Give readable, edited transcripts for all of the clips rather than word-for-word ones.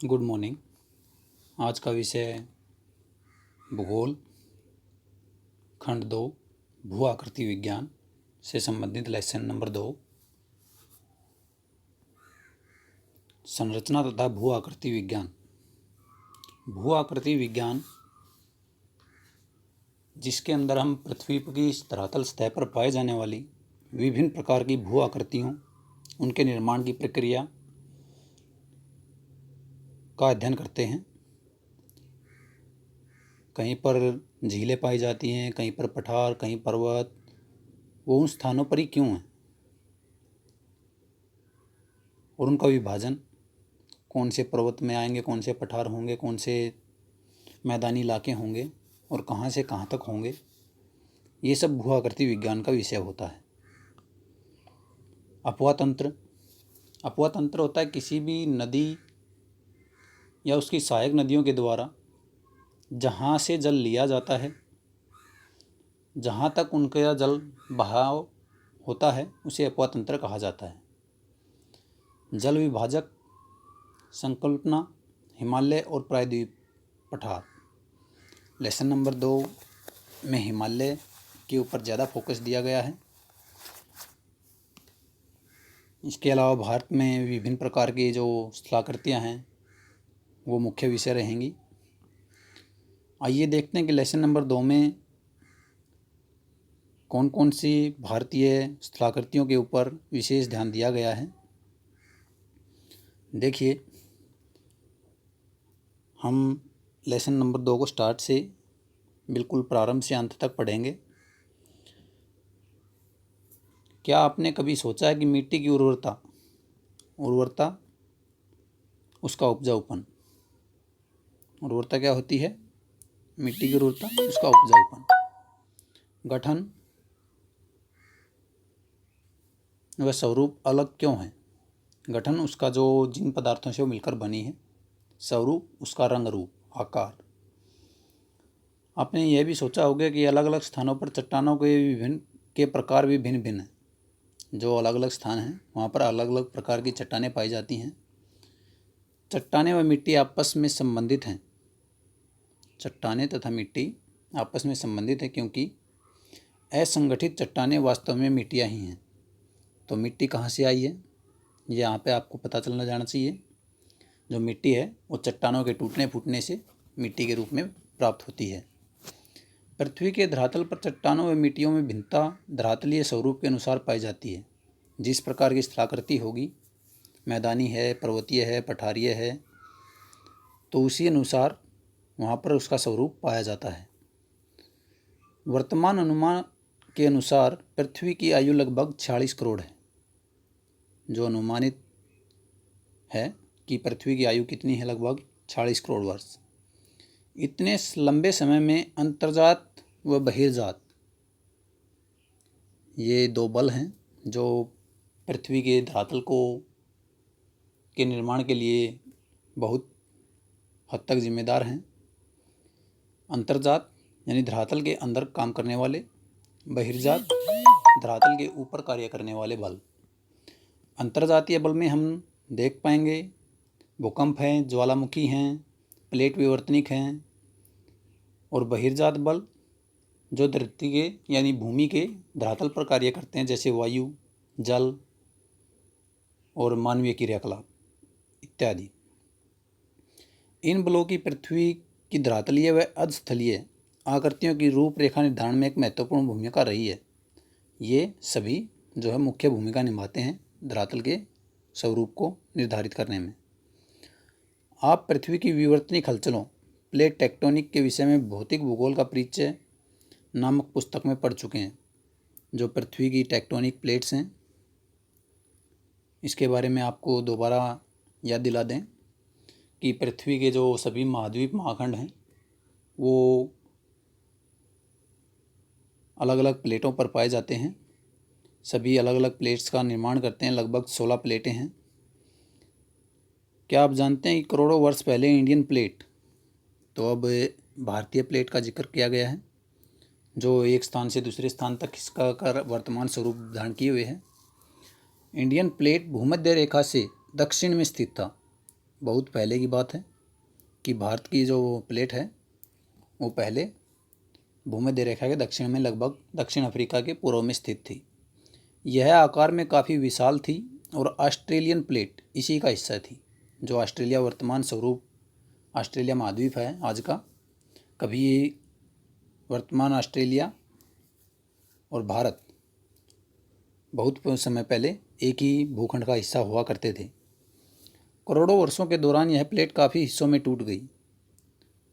Good morning. आज का विषय भूगोल खंड 2 भू आकृति विज्ञान से संबंधित लेसन नंबर 2 संरचना तथा भू आकृति विज्ञान। भू आकृति विज्ञान जिसके अंदर हम पृथ्वी की धरातल सतह पर पाए जाने वाली विभिन्न प्रकार की भू आकृतियों, उनके निर्माण की प्रक्रिया का अध्ययन करते हैं। कहीं पर झीलें पाई जाती हैं, कहीं पर पठार, कहीं पर्वत। वो उन स्थानों पर ही क्यों हैं और उनका विभाजन कौन से पर्वत में आएंगे, कौन से पठार होंगे, कौन से मैदानी इलाके होंगे और कहाँ से कहाँ तक होंगे, ये सब भू आकृति विज्ञान का विषय होता है। अपवाह तंत्र। अपवाह तंत्र होता है किसी भी नदी या उसकी सहायक नदियों के द्वारा जहाँ से जल लिया जाता है, जहाँ तक उनका जल बहाव होता है, उसे अपवाह तंत्र कहा जाता है। जल विभाजक संकल्पना, हिमालय और प्रायद्वीप पठार। लेसन नंबर 2 में हिमालय के ऊपर ज़्यादा फोकस दिया गया है। इसके अलावा भारत में विभिन्न प्रकार की जो स्थलाकृतियाँ हैं वो मुख्य विषय रहेंगी। आइए देखते हैं कि लेसन नंबर 2 में कौन कौन सी भारतीय स्थलाकृतियों के ऊपर विशेष ध्यान दिया गया है। देखिए, हम लेसन नंबर 2 को स्टार्ट से बिल्कुल प्रारंभ से अंत तक पढ़ेंगे। क्या आपने कभी सोचा है कि मिट्टी की उर्वरता उसका उपजाऊपन, उर्वरता क्या होती है? मिट्टी की उर्वरता, उसका उपजाऊपन। गठन व स्वरूप अलग क्यों है? गठन उसका जो जिन पदार्थों से वो मिलकर बनी है, स्वरूप उसका रंग रूप आकार। आपने यह भी सोचा होगा कि अलग अलग स्थानों पर चट्टानों के प्रकार भी भिन्न भिन्न हैं। जो अलग अलग स्थान हैं वहाँ पर अलग अलग प्रकार की चट्टानें पाई जाती हैं। चट्टानें व मिट्टी आपस में संबंधित हैं। चट्टानें तथा मिट्टी आपस में संबंधित है क्योंकि असंगठित चट्टानें वास्तव में मिट्टियाँ ही हैं। तो मिट्टी कहाँ से आई है, ये यहाँ पे आपको पता चलना जाना चाहिए। जो मिट्टी है वो चट्टानों के टूटने फूटने से मिट्टी के रूप में प्राप्त होती है। पृथ्वी के धरातल पर चट्टानों व मिट्टियों में भिन्नता धरातलीय स्वरूप के अनुसार पाई जाती है। जिस प्रकार की स्थलाकृति होगी, मैदानी है, पर्वतीय है, पठारीय है, तो उसी अनुसार वहाँ पर उसका स्वरूप पाया जाता है। वर्तमान अनुमान के अनुसार पृथ्वी की आयु लगभग 46 करोड़ है। जो अनुमानित है कि पृथ्वी की आयु कितनी है, लगभग 46 करोड़ वर्ष। इतने लंबे समय में अंतर्जात व बहिर्जात, ये दो बल हैं जो पृथ्वी के धरातल के निर्माण के लिए बहुत हद तक जिम्मेदार हैं। अंतर्जात यानी धरातल के अंदर काम करने वाले, बहिर्जात धरातल के ऊपर कार्य करने वाले बल। अंतर्जातीय बल में हम देख पाएंगे भूकंप हैं, ज्वालामुखी हैं, प्लेट विवर्तनिक हैं। और बहिर्जात बल जो धरती के यानी भूमि के धरातल पर कार्य करते हैं, जैसे वायु, जल और मानवीय क्रियाकलाप इत्यादि। इन बलों की पृथ्वी की धरातलीय व अधस्थलीय आकृतियों की रूपरेखा निर्धारण में एक महत्वपूर्ण भूमिका रही है। ये सभी जो है मुख्य भूमिका निभाते हैं धरातल के स्वरूप को निर्धारित करने में। आप पृथ्वी की विवर्तनिक हलचलों, प्लेट टेक्टोनिक के विषय में भौतिक भूगोल का परिचय नामक पुस्तक में पढ़ चुके हैं। जो पृथ्वी की टेक्टोनिक प्लेट्स हैं, इसके बारे में आपको दोबारा याद दिला दें कि पृथ्वी के जो सभी महाद्वीप महाखंड हैं वो अलग अलग प्लेटों पर पाए जाते हैं। सभी अलग अलग प्लेट्स का निर्माण करते हैं। लगभग 16 प्लेटें हैं। क्या आप जानते हैं कि करोड़ों वर्ष पहले इंडियन प्लेट, तो अब भारतीय प्लेट का जिक्र किया गया है, जो एक स्थान से दूसरे स्थान तक खिसका कर वर्तमान स्वरूप धारण किए हुए है। इंडियन प्लेट भूमध्य रेखा से दक्षिण में स्थित था। बहुत पहले की बात है कि भारत की जो प्लेट है वो पहले भूमध्य रेखा के दक्षिण में लगभग दक्षिण अफ्रीका के पूर्व में स्थित थी। यह आकार में काफ़ी विशाल थी और ऑस्ट्रेलियन प्लेट इसी का हिस्सा थी। जो ऑस्ट्रेलिया वर्तमान स्वरूप ऑस्ट्रेलिया महाद्वीप है आज का, कभी वर्तमान ऑस्ट्रेलिया और भारत बहुत समय पहले एक ही भूखंड का हिस्सा हुआ करते थे। करोड़ों वर्षों के दौरान यह प्लेट काफ़ी हिस्सों में टूट गई,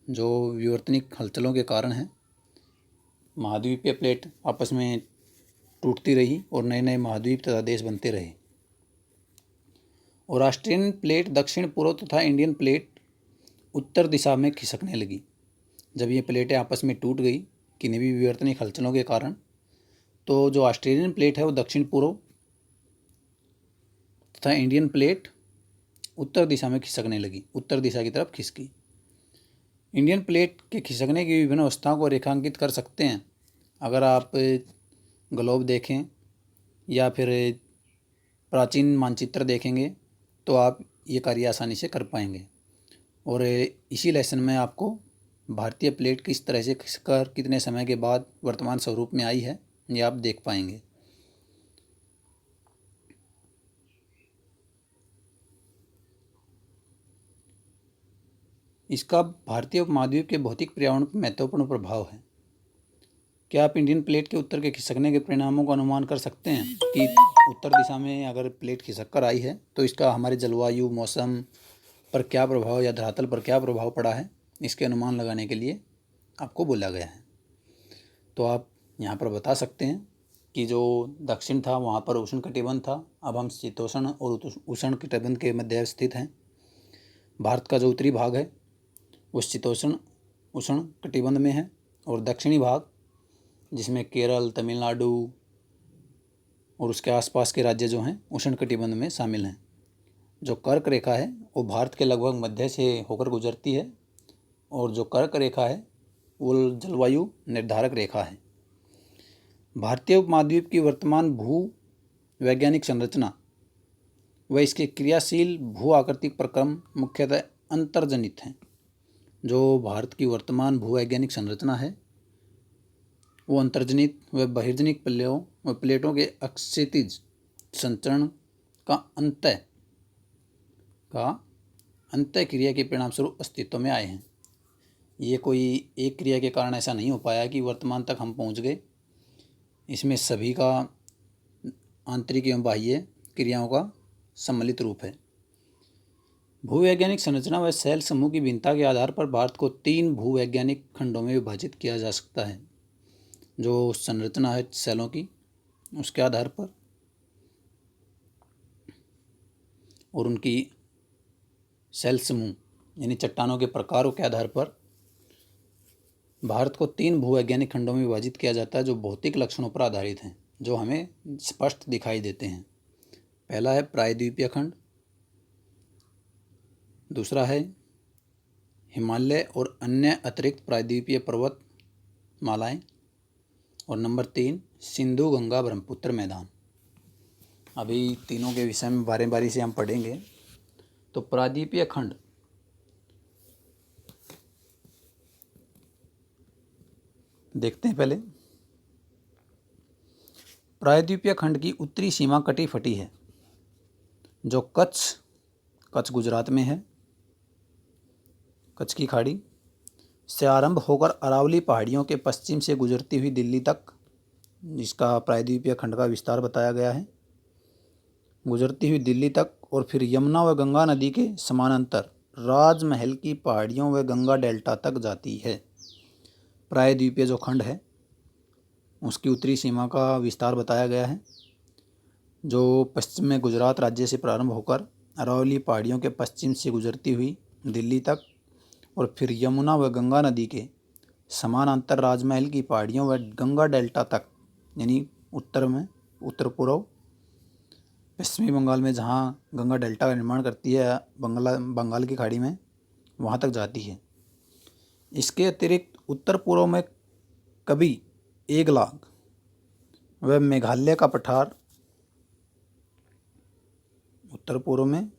जो विवर्तनिक हलचलों के कारण है। महाद्वीपीय प्लेट आपस में टूटती रही और नए नए महाद्वीप तथा देश बनते रहे। और ऑस्ट्रेलियन प्लेट दक्षिण पूर्व तथा इंडियन प्लेट उत्तर दिशा में खिसकने लगी। जब ये प्लेटें आपस में टूट गई किन्हीं भी विवर्तनिक हलचलों के कारण, तो जो ऑस्ट्रेलियन प्लेट है वो दक्षिण पूर्व तथा इंडियन प्लेट उत्तर दिशा में खिसकने लगी, उत्तर दिशा की तरफ खिसकी। इंडियन प्लेट के खिसकने की विभिन्न अवस्थाओं को रेखांकित कर सकते हैं। अगर आप ग्लोब देखें या फिर प्राचीन मानचित्र देखेंगे तो आप ये कार्य आसानी से कर पाएंगे। और इसी लेसन में आपको भारतीय प्लेट किस तरह से खिसकर कितने समय के बाद वर्तमान स्वरूप में आई है ये आप देख पाएंगे। इसका भारतीय उपमहाद्वीप के भौतिक पर्यावरण पर महत्वपूर्ण प्रभाव है। क्या आप इंडियन प्लेट के उत्तर के खिसकने के परिणामों का अनुमान कर सकते हैं कि उत्तर दिशा में अगर प्लेट खिसक कर आई है तो इसका हमारे जलवायु, मौसम पर क्या प्रभाव या धरातल पर क्या प्रभाव पड़ा है? इसके अनुमान लगाने के लिए आपको बोला गया है। तो आप यहाँ पर बता सकते हैं कि जो दक्षिण था वहाँ पर उष्णकटिबंध था, अब हम शीतोष्ण और उष्णकटिबंध के मध्य स्थित हैं। भारत का जो उत्तरी भाग है वो शीतोष्ण उष्णकटिबंध में है और दक्षिणी भाग जिसमें केरल, तमिलनाडु और उसके आसपास के राज्य जो हैं उष्णकटिबंध में शामिल हैं। जो कर्क रेखा है वो भारत के लगभग मध्य से होकर गुजरती है और जो कर्क रेखा है वो जलवायु निर्धारक रेखा है। भारतीय उपमहाद्वीप की वर्तमान भू वैज्ञानिक संरचना व इसके क्रियाशील भू आकृतिक प्रक्रम मुख्यतः अंतर्जनित हैं। जो भारत की वर्तमान भू वैज्ञानिक संरचना है वो अंतर्जनित व बहिर्जनित पल्लों व प्लेटों के अक्षैतिज संचरण का अंतः क्रिया के परिणाम स्वरूप अस्तित्व में आए हैं। ये कोई एक क्रिया के कारण ऐसा नहीं हो पाया कि वर्तमान तक हम पहुंच गए। इसमें सभी का आंतरिक एवं बाह्य क्रियाओं का सम्मिलित रूप है। भूवैज्ञानिक संरचना व सेल समूह की भिन्नता के आधार पर भारत को 3 भूवैज्ञानिक खंडों में विभाजित किया जा सकता है। जो संरचना है सेलों की उसके आधार पर और उनकी सेल समूह यानी चट्टानों के प्रकारों के आधार पर भारत को 3 भूवैज्ञानिक खंडों में विभाजित किया जाता है जो भौतिक लक्षणों पर आधारित हैं, जो हमें स्पष्ट दिखाई देते हैं। पहला है प्रायद्वीपीय खंड, दूसरा है हिमालय और अन्य अतिरिक्त प्रायद्वीपीय पर्वत मालाएं, और नंबर 3 सिंधु गंगा ब्रह्मपुत्र मैदान। अभी तीनों के विषय में बारी बारी से हम पढ़ेंगे। तो प्रायद्वीपीय खंड देखते हैं। पहले प्रायद्वीपीय खंड की उत्तरी सीमा कटी फटी है, जो कच्छ गुजरात में है, कच्छ की खाड़ी से आरंभ होकर अरावली पहाड़ियों के पश्चिम से गुजरती हुई दिल्ली तक, जिसका प्रायद्वीपीय खंड का विस्तार बताया गया है, गुजरती हुई दिल्ली तक और फिर यमुना व गंगा नदी के समानांतर राजमहल की पहाड़ियों व गंगा डेल्टा तक जाती है। प्रायद्वीपीय जो खंड है उसकी उत्तरी सीमा का विस्तार बताया गया है, जो पश्चिम में गुजरात राज्य से प्रारंभ होकर अरावली पहाड़ियों के पश्चिम से गुजरती हुई दिल्ली तक और फिर यमुना व गंगा नदी के समानांतर राजमहल की पहाड़ियों व गंगा डेल्टा तक, यानी उत्तर में उत्तर पूर्व पश्चिमी बंगाल में जहाँ गंगा डेल्टा का निर्माण करती है बंगाल की खाड़ी में, वहाँ तक जाती है। इसके अतिरिक्त उत्तर पूर्व में कभी एगलाग व मेघालय का पठार, उत्तर पूर्व में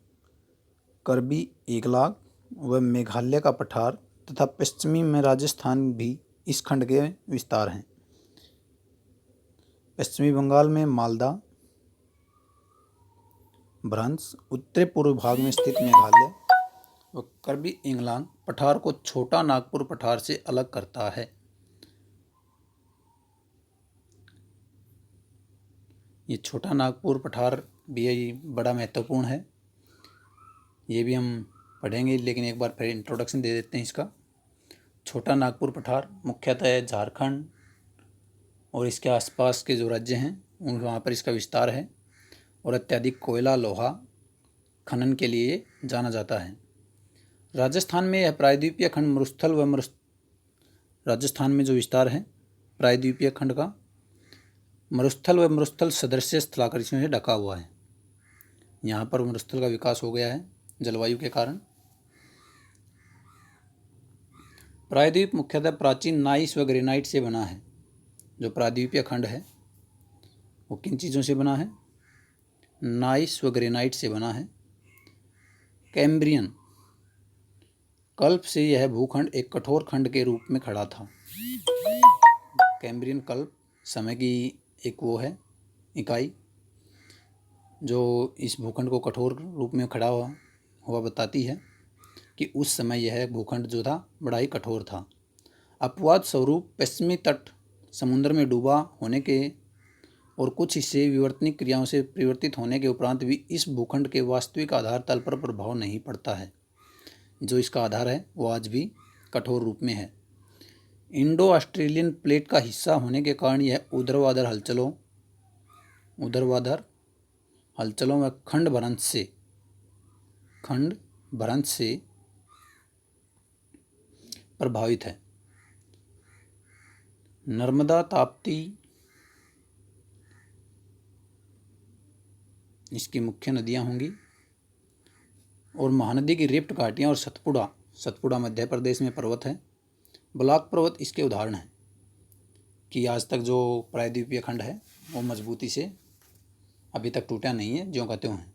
कार्बी एंगलांग व मेघालय का पठार तथा पश्चिमी में राजस्थान भी इस खंड के विस्तार हैं। पश्चिमी बंगाल में मालदा, भ्रंश, उत्तरी पूर्व भाग में स्थित मेघालय व कार्बी एंगलांग पठार को छोटा नागपुर पठार से अलग करता है। ये छोटा नागपुर पठार भी बड़ा महत्वपूर्ण है, ये भी हम पढ़ेंगे, लेकिन एक बार फिर इंट्रोडक्शन दे देते हैं इसका। छोटा नागपुर पठार मुख्यतः झारखंड और इसके आसपास के जो राज्य हैं उन वहाँ पर इसका विस्तार है और अत्यधिक कोयला लोहा खनन के लिए जाना जाता है। राजस्थान में यह प्रायद्वीपीय खंड मरुस्थल राजस्थान में जो विस्तार है प्रायद्वीपीय खंड का मरुस्थल व मरुस्थल सदृश स्थलाकृतियों से ढका हुआ है। यहाँ पर मरुस्थल का विकास हो गया है जलवायु के कारण। प्रायद्वीप मुख्यतः प्राचीन नाइस व ग्रेनाइट से बना है। जो प्रायद्वीपीय खंड है वो किन चीज़ों से बना है? नाइस व ग्रेनाइट से बना है। कैम्ब्रियन कल्प से यह भूखंड एक कठोर खंड के रूप में खड़ा था। कैम्ब्रियन कल्प समय की एक वो है इकाई जो इस भूखंड को कठोर रूप में खड़ा हुआ बताती है कि उस समय यह भूखंड जो था बड़ा ही कठोर था। अपवाद स्वरूप पश्चिमी तट समुद्र में डूबा होने के और कुछ हिस्से विवर्तनिक क्रियाओं से परिवर्तित होने के उपरांत भी इस भूखंड के वास्तविक आधार तल पर प्रभाव नहीं पड़ता है। जो इसका आधार है वो आज भी कठोर रूप में है। इंडो ऑस्ट्रेलियन प्लेट का हिस्सा होने के कारण यह ऊर्ध्वाधर हलचलों व खंड भ्रंश से प्रभावित है। नर्मदा, ताप्ती इसकी मुख्य नदियां होंगी और महानदी की रिफ्ट घाटियां और सतपुड़ा मध्य प्रदेश में पर्वत है। ब्लॉक पर्वत इसके उदाहरण हैं कि आज तक जो प्रायद्वीपीय खंड है वो मजबूती से अभी तक टूटा नहीं है, ज्यों का त्यों है।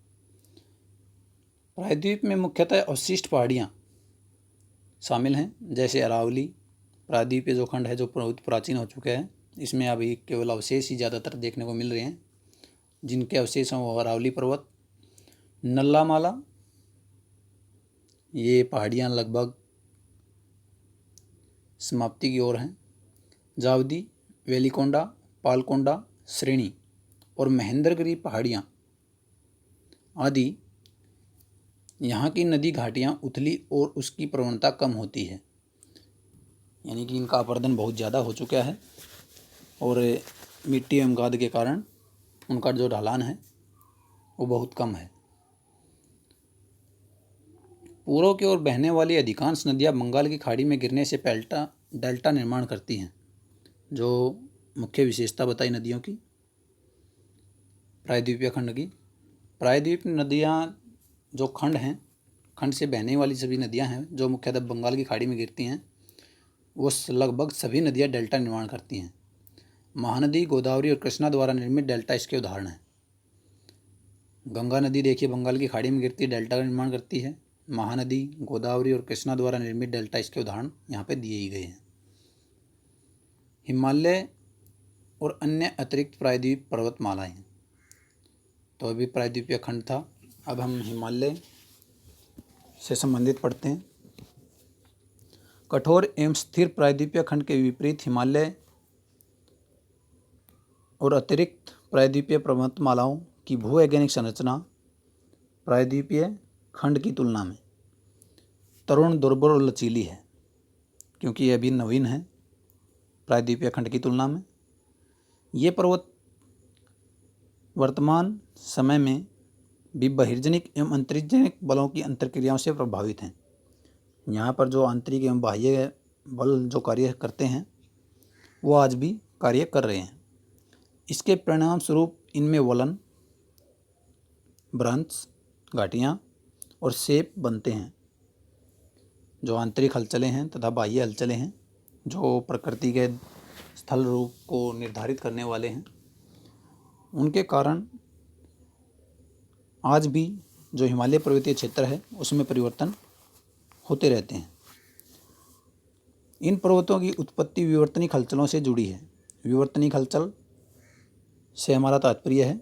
प्रायद्वीप में मुख्यतः अवशिष्ट पहाड़ियाँ शामिल हैं, जैसे अरावली। प्रायद्वीपीय जो खंड है जो बहुत प्राचीन हो चुका है, इसमें अभी केवल अवशेष ही ज़्यादातर देखने को मिल रहे हैं। जिनके अवशेष हैं वो अरावली पर्वत, नल्लामाला, ये पहाड़ियाँ लगभग समाप्ति की ओर हैं। जावदी, वेलिकोंडा, पालकोंडा श्रेणी और महेंद्रगिरी पहाड़ियाँ आदि यहाँ की नदी घाटियाँ उथली और उसकी प्रवणता कम होती है, यानी कि इनका अपर्दन बहुत ज़्यादा हो चुका है और मिट्टी एवं गाद के कारण उनका जो ढलान है वो बहुत कम है। पूर्व की ओर बहने वाली अधिकांश नदियाँ बंगाल की खाड़ी में गिरने से डेल्टा निर्माण करती हैं। जो मुख्य विशेषता बताई नदियों की प्रायद्वीपीय खंड की, प्रायद्वीप नदियाँ जो खंड हैं, खंड से बहने वाली सभी नदियाँ हैं जो मुख्यतः बंगाल की खाड़ी में गिरती हैं, वो लगभग सभी नदियाँ डेल्टा निर्माण करती हैं। महानदी, गोदावरी और कृष्णा द्वारा निर्मित डेल्टा इसके उदाहरण हैं। गंगा नदी देखिए बंगाल की खाड़ी में गिरती है, डेल्टा का निर्माण करती है। महानदी, गोदावरी और कृष्णा द्वारा निर्मित डेल्टा इसके उदाहरण यहाँ पे दिए ही गए हैं। हिमालय और अन्य अतिरिक्त प्रायद्वीप पर्वतमालाएं, तो अभी प्रायद्वीपीय खंड था, अब हम हिमालय से संबंधित पढ़ते हैं। कठोर एवं स्थिर प्रायद्वीपीय खंड के विपरीत हिमालय और अतिरिक्त प्रायद्वीपीय पर्वतमालाओं की भूवैज्ञानिक संरचना प्रायद्वीपीय खंड की तुलना में तरुण, दुर्बल और लचीली है, क्योंकि यह अभी नवीन है प्रायद्वीपीय खंड की तुलना में। ये पर्वत वर्तमान समय में भी बहिर्जनिक एवं अंतरिक्षजनिक बलों की अंतर्क्रियाओं से प्रभावित हैं। यहाँ पर जो आंतरिक एवं बाह्य बल जो कार्य करते हैं वो आज भी कार्य कर रहे हैं। इसके परिणाम स्वरूप इनमें वलन, भ्रंश, घाटियाँ और सेप बनते हैं। जो आंतरिक हलचलें हैं तथा बाह्य हलचलें हैं जो प्रकृति के स्थल रूप को निर्धारित करने वाले हैं, उनके कारण आज भी जो हिमालय पर्वतीय क्षेत्र है उसमें परिवर्तन होते रहते हैं। इन पर्वतों की उत्पत्ति विवर्तनिक हलचलों से जुड़ी है। विवर्तनिक हलचल से हमारा तात्पर्य है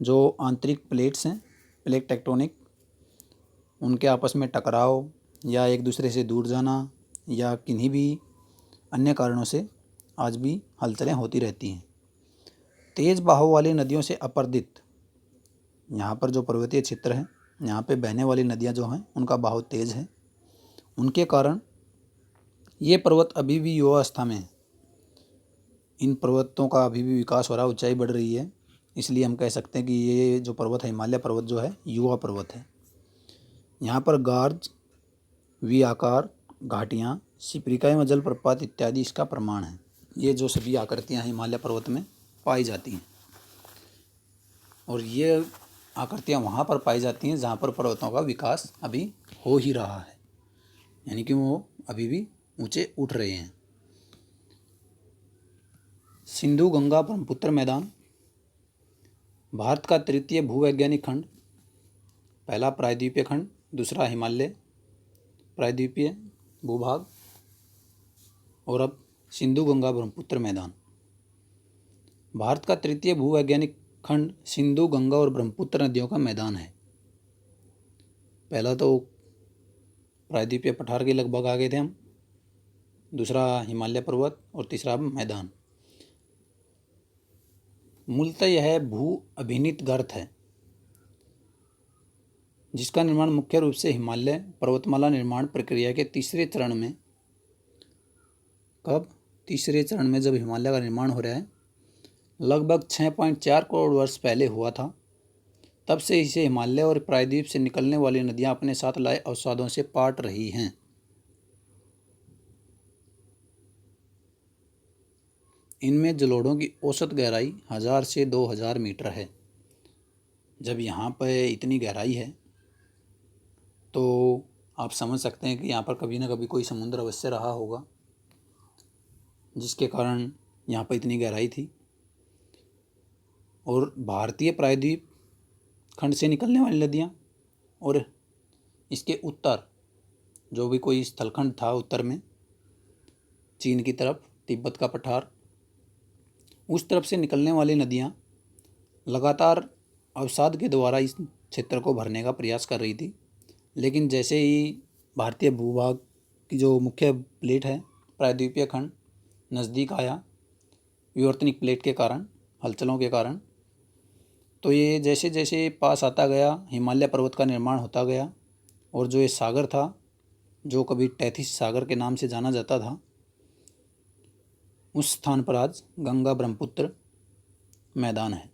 जो आंतरिक प्लेट्स हैं, प्लेट टेक्टोनिक, उनके आपस में टकराव या एक दूसरे से दूर जाना या किन्हीं भी अन्य कारणों से आज भी हलचलें होती रहती हैं। तेज बहाव वाली नदियों से अपर्दित, यहाँ पर जो पर्वतीय क्षेत्र है यहाँ पे बहने वाली नदियाँ जो हैं उनका बहाव तेज है, उनके कारण ये पर्वत अभी भी युवावस्था में है। इन पर्वतों का अभी भी विकास हो रहा है, ऊंचाई बढ़ रही है, इसलिए हम कह सकते हैं कि ये जो पर्वत है हिमालय पर्वत जो है युवा पर्वत है। यहाँ पर गार्ज, वी आकार, घाटियाँ, सिपरिकाएँ, जलप्रपात इत्यादि इसका प्रमाण है। ये जो सभी आकृतियाँ हिमालय पर्वत में पाई जाती हैं और ये आकृतियाँ वहाँ पर पाई जाती हैं जहाँ पर पर्वतों का विकास अभी हो ही रहा है, यानी कि वो अभी भी ऊंचे उठ रहे हैं। सिंधु गंगा ब्रह्मपुत्र मैदान भारत का तृतीय भूवैज्ञानिक खंड, पहला प्रायद्वीपीय खंड, दूसरा हिमालय प्रायद्वीपीय भूभाग और अब सिंधु गंगा ब्रह्मपुत्र मैदान। भारत का तृतीय भूवैज्ञानिक खंड सिंधु गंगा और ब्रह्मपुत्र नदियों का मैदान है। पहला तो प्रायद्वीपीय पठार के लगभग आ गए थे हम, दूसरा हिमालय पर्वत और तीसरा मैदान। मूलतः यह भू अभिनीत गर्त है जिसका निर्माण मुख्य रूप से हिमालय पर्वतमाला निर्माण प्रक्रिया के तीसरे चरण में, कब? तीसरे चरण में जब हिमालय का निर्माण हो रहा है, लगभग 6.4 करोड़ वर्ष पहले हुआ था। तब से इसे हिमालय और प्रायद्वीप से निकलने वाली नदियां अपने साथ लाए अवसादों से पाट रही हैं। इनमें जलोढ़ों की औसत गहराई 1000 से 2000 मीटर है। जब यहाँ पर इतनी गहराई है तो आप समझ सकते हैं कि यहाँ पर कभी ना कभी कोई समुद्र अवश्य रहा होगा जिसके कारण यहाँ पर इतनी गहराई थी। और भारतीय प्रायद्वीप खंड से निकलने वाली नदियाँ और इसके उत्तर जो भी कोई स्थलखंड था उत्तर में चीन की तरफ, तिब्बत का पठार, उस तरफ से निकलने वाली नदियाँ लगातार अवसाद के द्वारा इस क्षेत्र को भरने का प्रयास कर रही थी। लेकिन जैसे ही भारतीय भूभाग की जो मुख्य प्लेट है प्रायद्वीपीय खंड नज़दीक आया विवर्तनिक प्लेट के कारण, हलचलों के कारण, तो ये जैसे जैसे पास आता गया हिमालय पर्वत का निर्माण होता गया और जो ये सागर था जो कभी टैथिस सागर के नाम से जाना जाता था, उस स्थान पर आज गंगा ब्रह्मपुत्र मैदान है।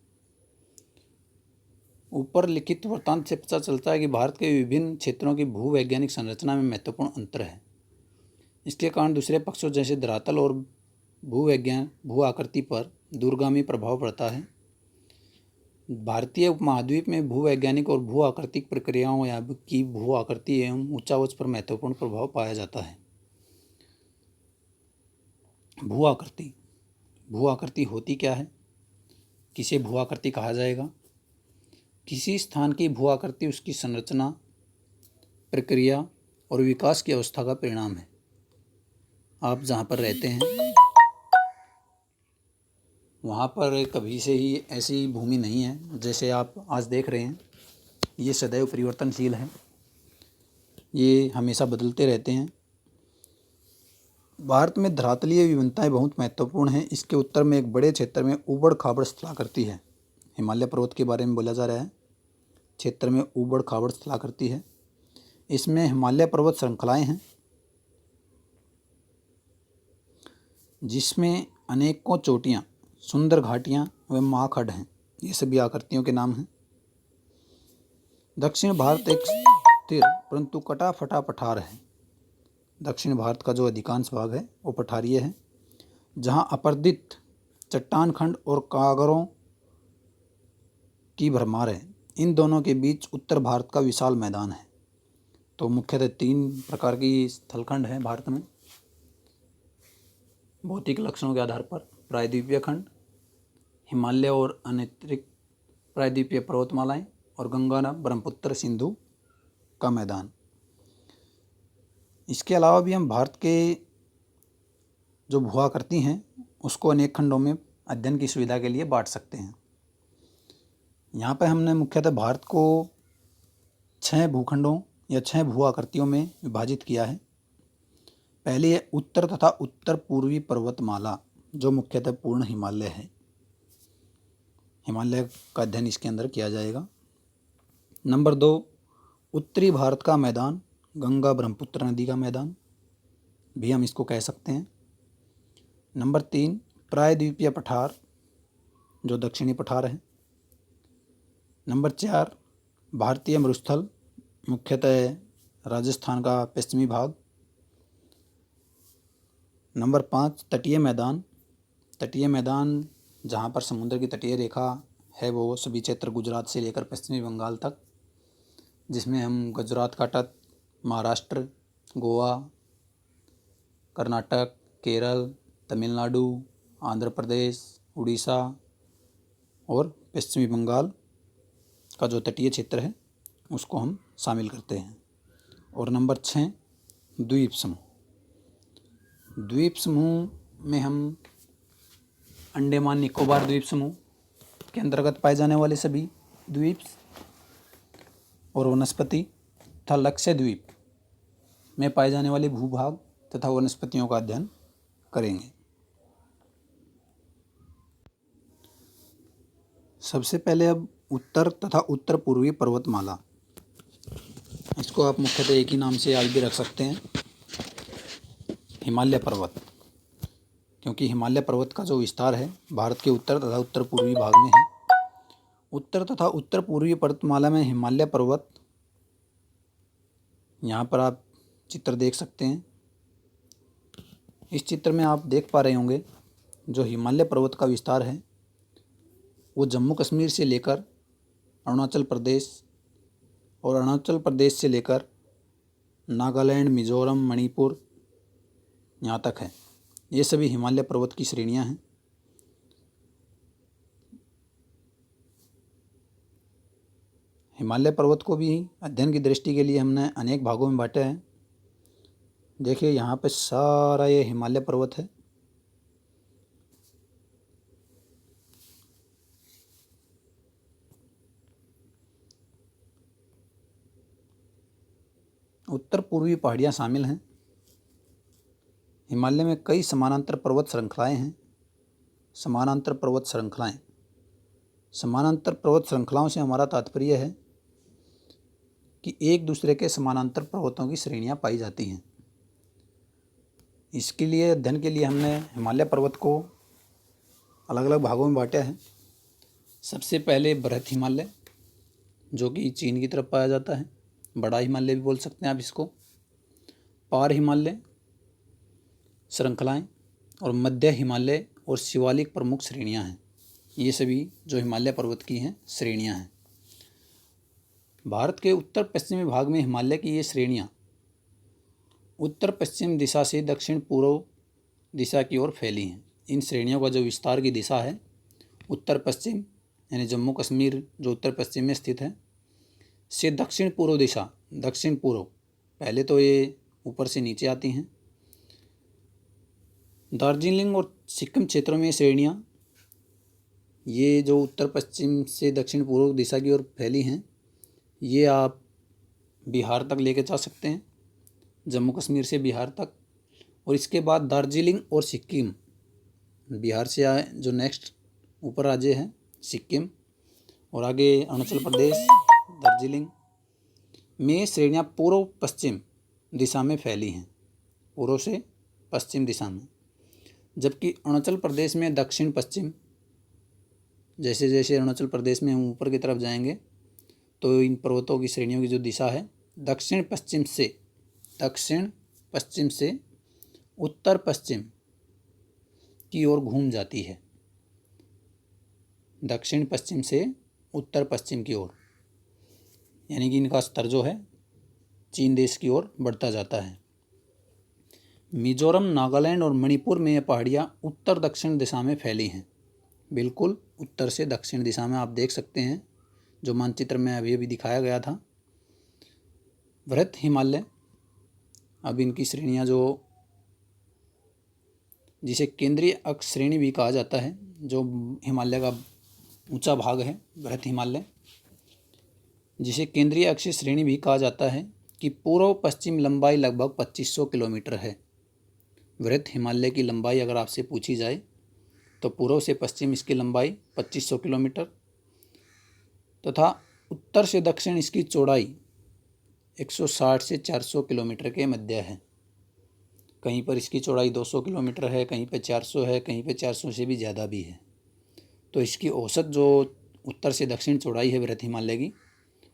ऊपर लिखित वृत्तांत से पता चलता है कि भारत के विभिन्न क्षेत्रों की भूवैज्ञानिक संरचना में महत्वपूर्ण अंतर है। इसके कारण दूसरे पक्षों जैसे धरातल और भू आकृति पर दूरगामी प्रभाव पड़ता है। भारतीय उपमहाद्वीप में भूवैज्ञानिक और भू आकृतिक प्रक्रियाओं या की भू आकृति एवं ऊंचावच पर महत्वपूर्ण प्रभाव पाया जाता है। भू आकृति होती क्या है? किसे भू आकृति कहा जाएगा? किसी स्थान की भू आकृति उसकी संरचना, प्रक्रिया और विकास की अवस्था का परिणाम है। आप जहाँ पर रहते हैं वहाँ पर कभी से ही ऐसी भूमि नहीं है जैसे आप आज देख रहे हैं। ये सदैव परिवर्तनशील है, ये हमेशा बदलते रहते हैं। भारत में धरातलीय विभिन्नताएं बहुत महत्वपूर्ण हैं। इसके उत्तर में एक बड़े क्षेत्र में ऊबड़ खाबड़ स्थलाकृति है। हिमालय पर्वत के बारे में बोला जा रहा है, क्षेत्र में ऊबड़ खाबड़ स्थलाकृति है। इसमें हिमालय पर्वत श्रृंखलाएं हैं जिसमें अनेकों चोटियाँ, सुंदर घाटियाँ व महाखंड हैं। ये सभी आकृतियों के नाम हैं। दक्षिण भारत एक स्थिर परंतु कटा फटा पठार है। दक्षिण भारत का जो अधिकांश भाग है वो पठारीय है, जहाँ अपर्दित चट्टान खंड और कागरों की भरमार है। इन दोनों के बीच उत्तर भारत का विशाल मैदान है। तो मुख्यतः 3 प्रकार की स्थलखंड हैं भारत में भौतिक लक्षणों के आधार पर: प्रायद्वीपीय खंड, हिमालय और अनतिरिक्त प्रायद्वीपीय पर्वतमालाएं और गंगा ब्रह्मपुत्र सिंधु का मैदान। इसके अलावा भी हम भारत के जो भूआकृति हैं उसको अनेक खंडों में अध्ययन की सुविधा के लिए बांट सकते हैं। यहाँ पर हमने मुख्यतः भारत को 6 भूखंडों या 6 भूआकृतियों में विभाजित किया है। पहली है उत्तर तथा उत्तर पूर्वी पर्वतमाला, जो मुख्यतः पूर्ण हिमालय है। हिमालय का अध्ययन इसके अंदर किया जाएगा। नंबर 2 उत्तरी भारत का मैदान, गंगा ब्रह्मपुत्र नदी का मैदान भी हम इसको कह सकते हैं। नंबर 3 प्रायद्वीपीय पठार, जो दक्षिणी पठार है। नंबर 4 भारतीय मरुस्थल, मुख्यतः राजस्थान का पश्चिमी भाग। नंबर 5 तटीय मैदान। तटीय मैदान जहाँ पर समुद्र की तटीय रेखा है वो सभी क्षेत्र गुजरात से लेकर पश्चिमी बंगाल तक, जिसमें हम गुजरात का तट, महाराष्ट्र, गोवा, कर्नाटक, केरल, तमिलनाडु, आंध्र प्रदेश, उड़ीसा और पश्चिमी बंगाल का जो तटीय क्षेत्र है उसको हम शामिल करते हैं। और नंबर 6 द्वीप समूह। द्वीप समूह में हम अंडमान निकोबार द्वीप समूह के अंतर्गत पाए जाने वाले सभी द्वीप और वनस्पति तथा लक्षद्वीप में पाए जाने वाले भूभाग तथा वनस्पतियों का अध्ययन करेंगे। सबसे पहले अब उत्तर तथा उत्तर पूर्वी पर्वतमाला, इसको आप मुख्यतः एक ही नाम से आज भी रख सकते हैं, हिमालय पर्वत, क्योंकि हिमालय पर्वत का जो विस्तार है भारत के उत्तर तथा उत्तर पूर्वी भाग में है। उत्तर तथा उत्तर पूर्वी पर्वतमाला में हिमालय पर्वत, यहाँ पर आप चित्र देख सकते हैं। इस चित्र में आप देख पा रहे होंगे जो हिमालय पर्वत का विस्तार है वो जम्मू कश्मीर से लेकर अरुणाचल प्रदेश और अरुणाचल प्रदेश से लेकर नागालैंड, मिजोरम, मणिपुर यहाँ तक है। ये सभी हिमालय पर्वत की श्रेणियाँ हैं। हिमालय पर्वत को भी अध्ययन की दृष्टि के लिए हमने अनेक भागों में बांटा है। देखिए यहाँ पे सारा ये हिमालय पर्वत है। उत्तर पूर्वी पहाड़ियाँ शामिल हैं। हिमालय में कई समानांतर पर्वत श्रृंखलाएँ हैं। समानांतर पर्वत श्रृंखलाएँ, समानांतर पर्वत श्रृंखलाओं से हमारा तात्पर्य है कि एक दूसरे के समानांतर पर्वतों की श्रेणियाँ पाई जाती हैं। इसके लिए अध्ययन के लिए हमने हिमालय पर्वत को अलग अलग भागों में बांटा है। सबसे पहले बृहत हिमालय, जो कि चीन की तरफ पाया जाता है, बड़ा हिमालय भी बोल सकते हैं आप इसको। पार हिमालय श्रृंखलाएँ और मध्य हिमालय और शिवालिक प्रमुख श्रेणियाँ हैं। ये सभी जो हिमालय पर्वत की हैं श्रेणियाँ हैं। भारत के उत्तर पश्चिमी भाग में हिमालय की ये श्रेणियाँ उत्तर पश्चिम दिशा से दक्षिण पूर्व दिशा की ओर फैली हैं। इन श्रेणियों का जो विस्तार की दिशा है उत्तर पश्चिम, यानी जम्मू कश्मीर जो उत्तर पश्चिम में स्थित है, से दक्षिण पूर्व दिशा, दक्षिण पूर्व, पहले तो ये ऊपर से नीचे आती हैं। दार्जिलिंग और सिक्किम क्षेत्रों में श्रेणियाँ ये जो उत्तर पश्चिम से दक्षिण पूर्व दिशा की ओर फैली हैं, ये आप बिहार तक लेके जा सकते हैं, जम्मू कश्मीर से बिहार तक। और इसके बाद दार्जिलिंग और सिक्किम, बिहार से आए जो नेक्स्ट ऊपर राज्य है सिक्किम, और आगे अरुणाचल प्रदेश, दार्जिलिंग में श्रेणियाँ पूर्व पश्चिम दिशा में फैली हैं, पूर्व से पश्चिम दिशा में। जबकि अरुणाचल प्रदेश में दक्षिण पश्चिम, जैसे जैसे अरुणाचल प्रदेश में हम ऊपर की तरफ जाएंगे तो इन पर्वतों की श्रेणियों की जो दिशा है दक्षिण पश्चिम से उत्तर पश्चिम की ओर घूम जाती है। दक्षिण पश्चिम से उत्तर पश्चिम की ओर, यानी कि इनका स्तर जो है चीन देश की ओर बढ़ता जाता है। मिजोरम, नागालैंड और मणिपुर में ये पहाड़ियाँ उत्तर दक्षिण दिशा में फैली हैं। बिल्कुल उत्तर से दक्षिण दिशा में आप देख सकते हैं जो मानचित्र में अभी अभी दिखाया गया था। वृहत हिमालय, अब इनकी श्रेणियाँ जिसे केंद्रीय अक्ष श्रेणी भी कहा जाता है, जो हिमालय का ऊंचा भाग है वृहत हिमालय, जिसे केंद्रीय अक्ष श्रेणी भी कहा जाता है, कि पूर्व पश्चिम लंबाई लगभग 2500 किलोमीटर है। वृहत हिमालय की लंबाई अगर आपसे पूछी जाए तो पूर्व से पश्चिम इसकी लंबाई 2500 किलोमीटर तथा उत्तर से दक्षिण इसकी चौड़ाई 160 से 400 किलोमीटर के मध्य है। कहीं पर इसकी चौड़ाई 200 किलोमीटर है, कहीं पे 400 है, कहीं पे 400 से भी ज़्यादा भी है। तो इसकी औसत जो उत्तर से दक्षिण चौड़ाई है वृहत हिमालय की,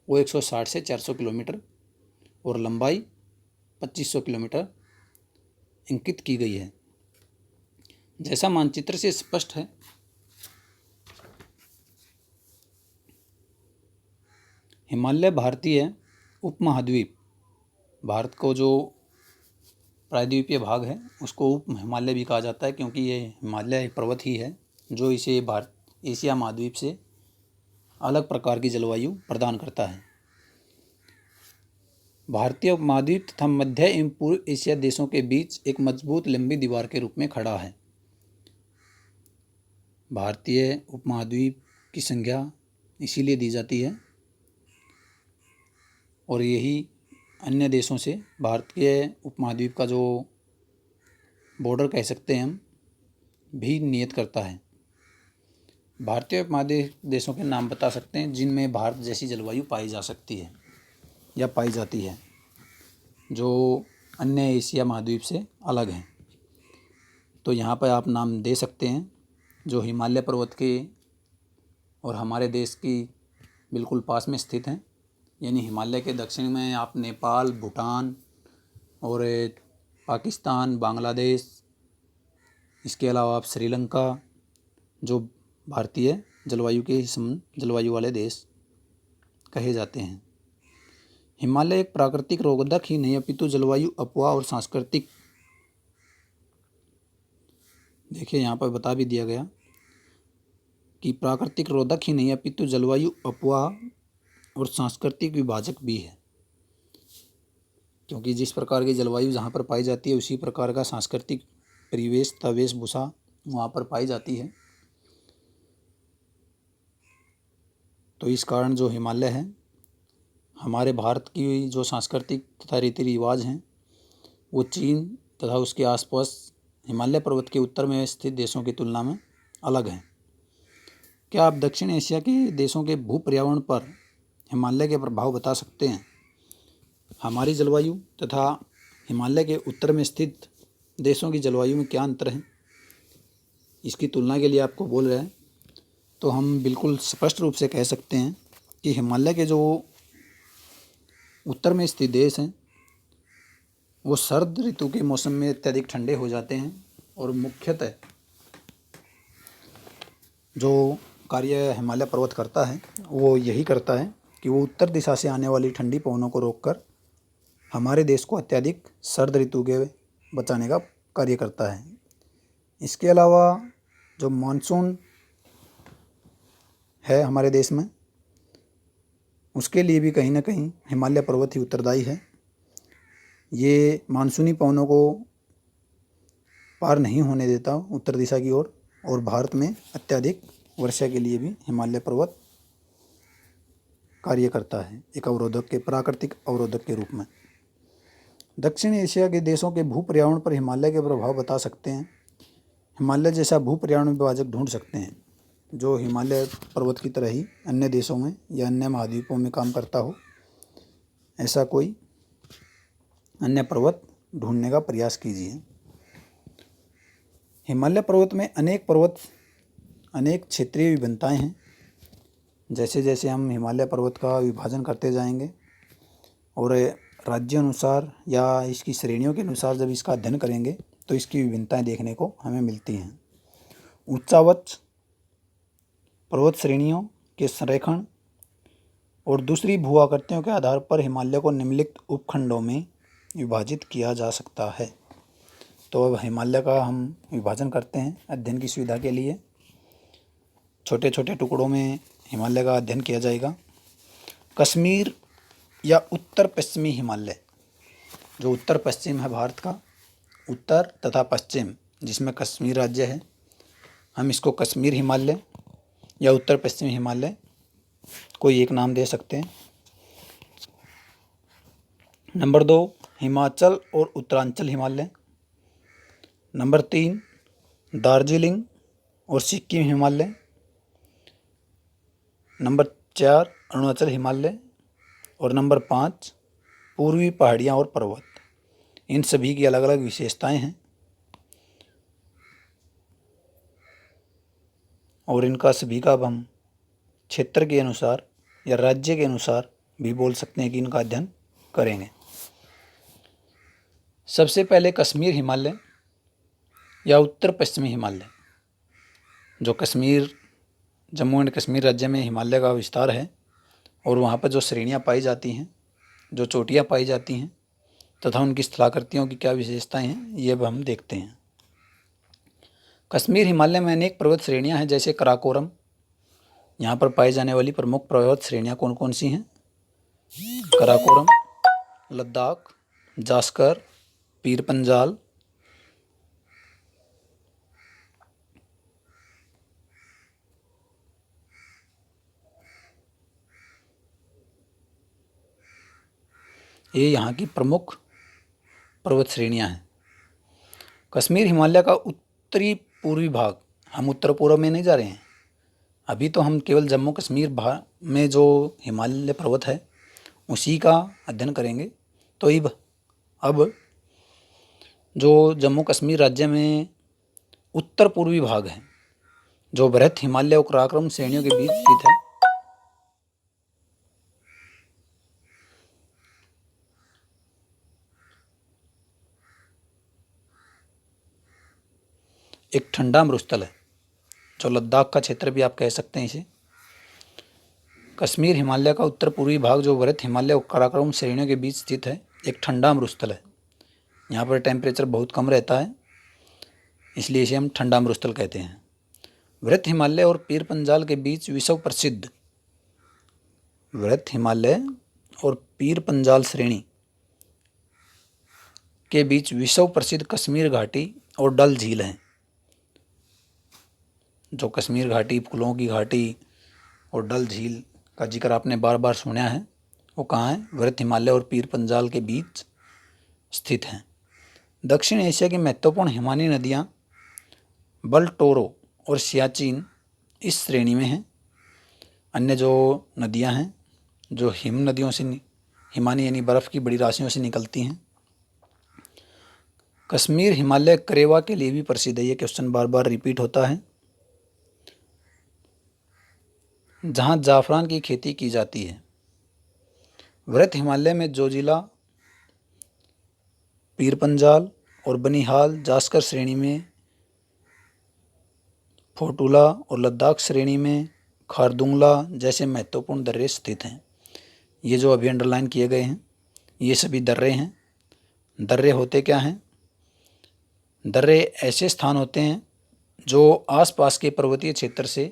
वो 160 से 400 किलोमीटर और लंबाई 2500 किलोमीटर अंकित की गई है। जैसा मानचित्र से स्पष्ट है, हिमालय भारतीय उपमहाद्वीप, भारत को जो प्रायद्वीपीय भाग है उसको उप हिमालय भी कहा जाता है, क्योंकि ये हिमालय एक पर्वत ही है जो इसे भारत एशिया महाद्वीप से अलग प्रकार की जलवायु प्रदान करता है। भारतीय उपमहाद्वीप तथा मध्य एवं पूर्व एशिया देशों के बीच एक मजबूत लंबी दीवार के रूप में खड़ा है। भारतीय उपमहाद्वीप की संज्ञा इसीलिए दी जाती है और यही अन्य देशों से भारत के उपमहाद्वीप का जो बॉर्डर कह सकते हैं हम, भी नियत करता है। भारतीय उपमहाद्वीप देशों के नाम बता सकते हैं जिनमें भारत जैसी जलवायु पाई जा सकती है या पाई जाती है, जो अन्य एशिया महाद्वीप से अलग हैं। तो यहाँ पर आप नाम दे सकते हैं जो हिमालय पर्वत के और हमारे देश की बिल्कुल पास में स्थित हैं। यानी हिमालय के दक्षिण में आप नेपाल, भूटान और पाकिस्तान, बांग्लादेश, इसके अलावा आप श्रीलंका, जो भारतीय जलवायु के जलवायु वाले देश कहे जाते हैं। हिमालय एक प्राकृतिक रोधक ही नहीं अपितु जलवायु अपवाह और सांस्कृतिक, देखिए यहाँ पर बता भी दिया गया कि प्राकृतिक रोधक ही नहीं अपितु जलवायु अपवाह और सांस्कृतिक विभाजक भी है, क्योंकि जिस प्रकार की जलवायु जहाँ पर पाई जाती है उसी प्रकार का सांस्कृतिक परिवेश तथा वेशभूषा वहाँ पर पाई जाती है। तो इस कारण जो हिमालय है, हमारे भारत की जो सांस्कृतिक तथा रीति रिवाज हैं वो चीन तथा उसके आसपास हिमालय पर्वत के उत्तर में स्थित देशों की तुलना में अलग हैं। क्या आप दक्षिण एशिया के देशों के भू पर्यावरण पर हिमालय के प्रभाव बता सकते हैं? हमारी जलवायु तथा हिमालय के उत्तर में स्थित देशों की जलवायु में क्या अंतर है, इसकी तुलना के लिए आपको बोल रहे हैं। तो हम बिल्कुल स्पष्ट रूप से कह सकते हैं कि हिमालय के जो उत्तर में स्थित देश हैं वो शरद ऋतु के मौसम में अत्यधिक ठंडे हो जाते हैं और मुख्यतः जो कार्य हिमालय पर्वत करता है वो यही करता है कि वो उत्तर दिशा से आने वाली ठंडी पवनों को रोककर हमारे देश को अत्यधिक शरद ऋतु के बचाने का कार्य करता है। इसके अलावा जो मानसून है हमारे देश में, उसके लिए भी कहीं ना कहीं हिमालय पर्वत ही उत्तरदायी है। ये मानसूनी पवनों को पार नहीं होने देता उत्तर दिशा की ओर, और भारत में अत्यधिक वर्षा के लिए भी हिमालय पर्वत कार्य करता है एक अवरोधक के, प्राकृतिक अवरोधक के रूप में। दक्षिण एशिया के देशों के भू पर्यावरण पर हिमालय के प्रभाव बता सकते हैं। हिमालय जैसा भू पर्यावरण विभाजक ढूंढ सकते हैं जो हिमालय पर्वत की तरह ही अन्य देशों में या अन्य महाद्वीपों में काम करता हो, ऐसा कोई अन्य पर्वत ढूंढने का प्रयास कीजिए। हिमालय पर्वत में अनेक क्षेत्रीय विभिन्नताएं हैं। जैसे जैसे हम हिमालय पर्वत का विभाजन करते जाएंगे और राज्य अनुसार या इसकी श्रेणियों के अनुसार जब इसका अध्ययन करेंगे तो इसकी विभिन्नताएं देखने को हमें मिलती हैं। उच्चावच पर्वत श्रेणियों के संरेखण और दूसरी भू आकृतियों के आधार पर हिमालय को निम्नलिखित उपखंडों में विभाजित किया जा सकता है। तो अब हिमालय का हम विभाजन करते हैं अध्ययन की सुविधा के लिए। छोटे छोटे टुकड़ों में हिमालय का अध्ययन किया जाएगा। कश्मीर या उत्तर पश्चिमी हिमालय, जो उत्तर पश्चिम है भारत का, उत्तर तथा पश्चिम जिसमें कश्मीर राज्य है, हम इसको कश्मीर हिमालय या उत्तर पश्चिमी हिमालय कोई एक नाम दे सकते हैं। नंबर 2 हिमाचल और उत्तरांचल हिमालय। नंबर 3 दार्जिलिंग और सिक्किम हिमालय। नंबर 4 अरुणाचल हिमालय। और नंबर 5 पूर्वी पहाड़ियाँ और पर्वत। इन सभी की अलग अलग विशेषताएं हैं और इनका सभी का अब हम क्षेत्र के अनुसार या राज्य के अनुसार भी बोल सकते हैं कि इनका अध्ययन करेंगे। सबसे पहले कश्मीर हिमालय या उत्तर पश्चिमी हिमालय, जो कश्मीर जम्मू एंड कश्मीर राज्य में हिमालय का विस्तार है और वहाँ पर जो श्रेणियाँ पाई जाती हैं, जो चोटियाँ पाई जाती हैं तथा उनकी स्थलाकृतियों की क्या विशेषताएं हैं, ये अब हम देखते हैं। कश्मीर हिमालय में अनेक पर्वत श्रेणियाँ हैं, जैसे कराकोरम। यहाँ पर पाई जाने वाली प्रमुख पर्वत श्रेणियाँ कौन कौन सी हैं? कराकोरम, लद्दाख, जास्कर, पीर पंजाल, ये यहाँ की प्रमुख पर्वत श्रेणियाँ हैं। कश्मीर हिमालय का उत्तरी पूर्वी भाग, हम उत्तर पूर्व में नहीं जा रहे हैं, अभी तो हम केवल जम्मू कश्मीर में जो हिमालय पर्वत है उसी का अध्ययन करेंगे। तो अब जो जम्मू कश्मीर राज्य में उत्तर पूर्वी भाग है, जो बृहत हिमालय और कराकोरम श्रेणियों के बीच स्थित है, एक ठंडा मरुस्थल है, जो लद्दाख का क्षेत्र भी आप कह सकते हैं इसे। कश्मीर हिमालय का उत्तर पूर्वी भाग, जो बृहत हिमालय और काराकोरम श्रेणियों के बीच स्थित है, एक ठंडा मरुस्थल है। यहाँ पर टेम्परेचर बहुत कम रहता है, इसलिए इसे हम ठंडा मरुस्थल कहते हैं। बृहत हिमालय और पीर पंजाल के बीच विश्व प्रसिद्ध, बृहत हिमालय और पीर पंजाल श्रेणी के बीच विश्व प्रसिद्ध कश्मीर घाटी और डल झील है। जो कश्मीर घाटी, फूलों की घाटी और डल झील का जिक्र आपने बार बार सुना है, वो कहाँ है? बृहत हिमालय और पीर पंजाल के बीच स्थित हैं। दक्षिण एशिया की महत्वपूर्ण हिमानी नदियाँ बलटोरो और सियाचिन इस श्रेणी में हैं। अन्य जो नदियाँ हैं जो हिम नदियों से, हिमानी यानी बर्फ़ की बड़ी राशियों से निकलती हैं। कश्मीर हिमालय करेवा के लिए भी प्रसिद्ध है। ये क्वेश्चन बार बार रिपीट होता है। जहाँ जाफरान की खेती की जाती है। बृहत हिमालय में जोजिला, पीर पंजाल और बनिहाल जास्कर श्रेणी में, फोटुला और लद्दाख श्रेणी में खारदुंगला जैसे महत्वपूर्ण दर्रे स्थित हैं। ये जो अभी अंडरलाइन किए गए हैं ये सभी दर्रे हैं। दर्रे होते क्या हैं? दर्रे ऐसे स्थान होते हैं जो आसपास के पर्वतीय क्षेत्र से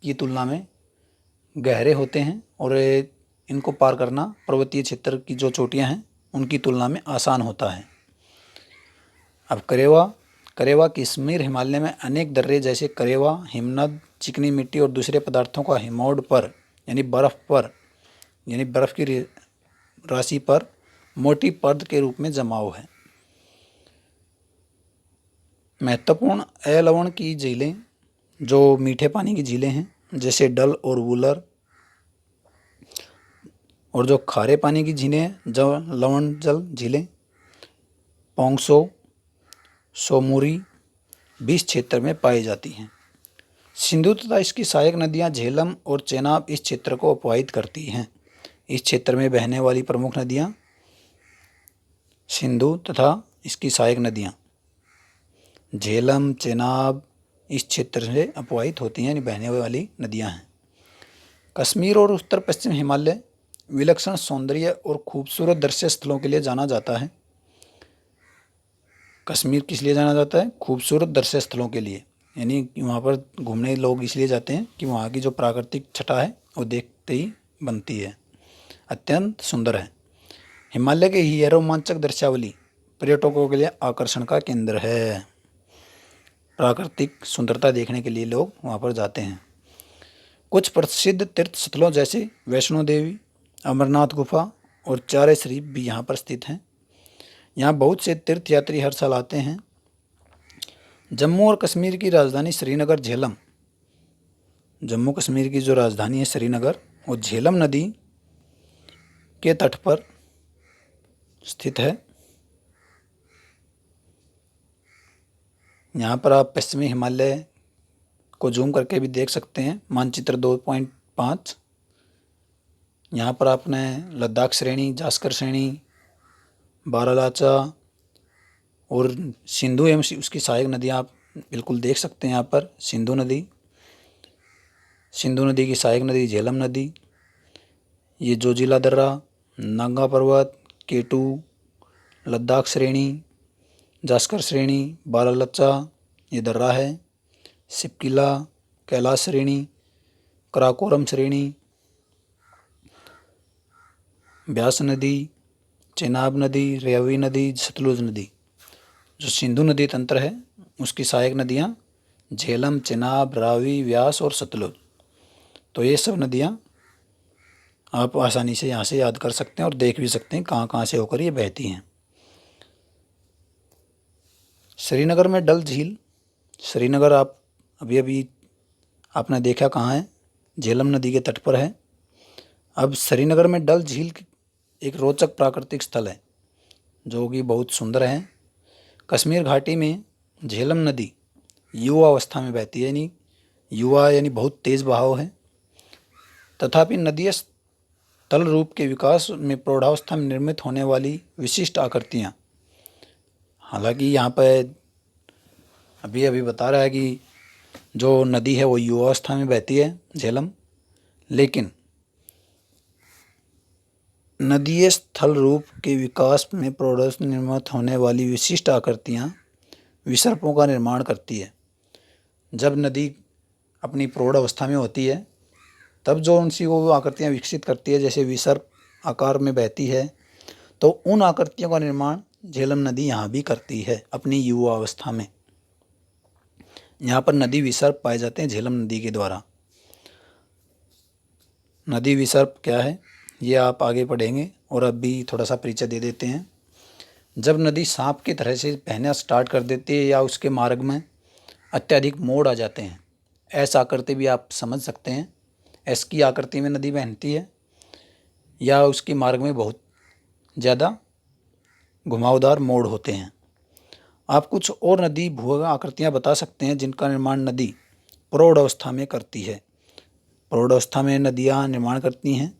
की तुलना में गहरे होते हैं और इनको पार करना पर्वतीय क्षेत्र की जो चोटियां हैं उनकी तुलना में आसान होता है। अब करेवा कश्मीर हिमालय में अनेक दर्रे जैसे करेवा, हिमनद, चिकनी मिट्टी और दूसरे पदार्थों का हिमोड पर यानी बर्फ़ की राशि पर मोटी पर्द के रूप में जमाव है। महत्वपूर्ण अलवण की झीलें, जो मीठे पानी की झीलें हैं, जैसे डल और वुलर, और जो खारे पानी की झीलें हैं, जो लवण जल झीलें, पोंगसो, सोमुरी भी इस क्षेत्र में पाई जाती हैं। सिंधु तथा इसकी सहायक नदियां झेलम और चेनाब इस क्षेत्र को अपवाहित करती हैं। इस क्षेत्र में बहने वाली प्रमुख नदियां सिंधु तथा इसकी सहायक नदियां झेलम, चेनाब इस क्षेत्र से अपवाहित होती हैं, यानी बहने वाली नदियां हैं। कश्मीर और उत्तर पश्चिम हिमालय विलक्षण सौंदर्य और खूबसूरत दृश्य स्थलों के लिए जाना जाता है। कश्मीर किस लिए जाना जाता है? खूबसूरत दृश्य स्थलों के लिए, यानी वहाँ पर घूमने लोग इसलिए जाते हैं कि वहाँ की जो प्राकृतिक छटा है वो देखते ही बनती है। अत्यंत सुंदर है। हिमालय की यह रोमांचक दृश्यावली पर्यटकों के लिए आकर्षण का केंद्र है। प्राकृतिक सुंदरता देखने के लिए लोग वहाँ पर जाते हैं। कुछ प्रसिद्ध तीर्थ स्थलों जैसे वैष्णो देवी, अमरनाथ गुफा और चारे शरीफ भी यहाँ पर स्थित हैं। यहाँ बहुत से तीर्थ यात्री हर साल आते हैं। जम्मू और कश्मीर की राजधानी श्रीनगर झेलम, जम्मू कश्मीर की जो राजधानी है श्रीनगर, वो झेलम नदी के तट पर स्थित है। यहाँ पर आप पश्चिमी हिमालय को जूम करके भी देख सकते हैं, मानचित्र 2.5। यहाँ पर आपने लद्दाख श्रेणी, जास्कर श्रेणी, बारालाचा और सिंधु एवं उसकी सहायक नदियाँ आप बिल्कुल देख सकते हैं। यहाँ पर सिंधु नदी की सहायक नदी झेलम नदी, ये जोजिला दर्रा, नांगा पर्वत, केटू, लद्दाख श्रेणी, जास्कर श्रेणी, बारालाचा ये दर्रा है, सिपकिला, कैलाश श्रेणी, कराकोरम श्रेणी, ब्यास नदी, चेनाब नदी, रेवती नदी, सतलुज नदी। जो सिंधु नदी तंत्र है उसकी सहायक नदियाँ झेलम, चेनाब, रावी, व्यास और सतलुज। तो ये सब नदियाँ आप आसानी से यहाँ से याद कर सकते हैं और देख भी सकते हैं कहाँ कहाँ से होकर ये बहती हैं। श्रीनगर में डल झील, श्रीनगर आप अभी आपने देखा कहाँ है, झेलम नदी के तट पर है। अब श्रीनगर में डल झील एक रोचक प्राकृतिक स्थल है जो कि बहुत सुंदर है। कश्मीर घाटी में झेलम नदी युवा अवस्था में बहती है, यानी युवा यानी बहुत तेज़ बहाव है। तथापि नदी तल रूप के विकास में प्रौढ़ावस्था में निर्मित होने वाली विशिष्ट आकृतियाँ, हालांकि यहाँ पर अभी बता रहा है कि जो नदी है वो युवावस्था में बहती है झेलम, लेकिन नदीय स्थल रूप के विकास में प्रौढ़ावस्था में निर्मित होने वाली विशिष्ट आकृतियाँ विसर्पों का निर्माण करती है। जब नदी अपनी प्रौढ़ अवस्था में होती है तब जो उनसी वो आकृतियाँ विकसित करती है, जैसे विसर्प आकार में बहती है, तो उन आकृतियों का निर्माण झेलम नदी यहाँ भी करती है अपनी युवा अवस्था में। यहाँ पर नदी विसर्प पाए जाते हैं झेलम नदी के द्वारा। नदी विसर्प क्या है ये आप आगे पढ़ेंगे, और अब भी थोड़ा सा परिचय दे देते हैं। जब नदी सांप की तरह से बहना स्टार्ट कर देती है या उसके मार्ग में अत्यधिक मोड़ आ जाते हैं, ऐसा आकृति भी आप समझ सकते हैं, एस की आकृति में नदी बहती है या उसके मार्ग में बहुत ज़्यादा घुमावदार मोड़ होते हैं। आप कुछ और नदी भू आकृतियाँ बता सकते हैं जिनका निर्माण नदी प्रौढ़ अवस्था में करती है। प्रौढ़ अवस्था में नदियाँ निर्माण करती हैं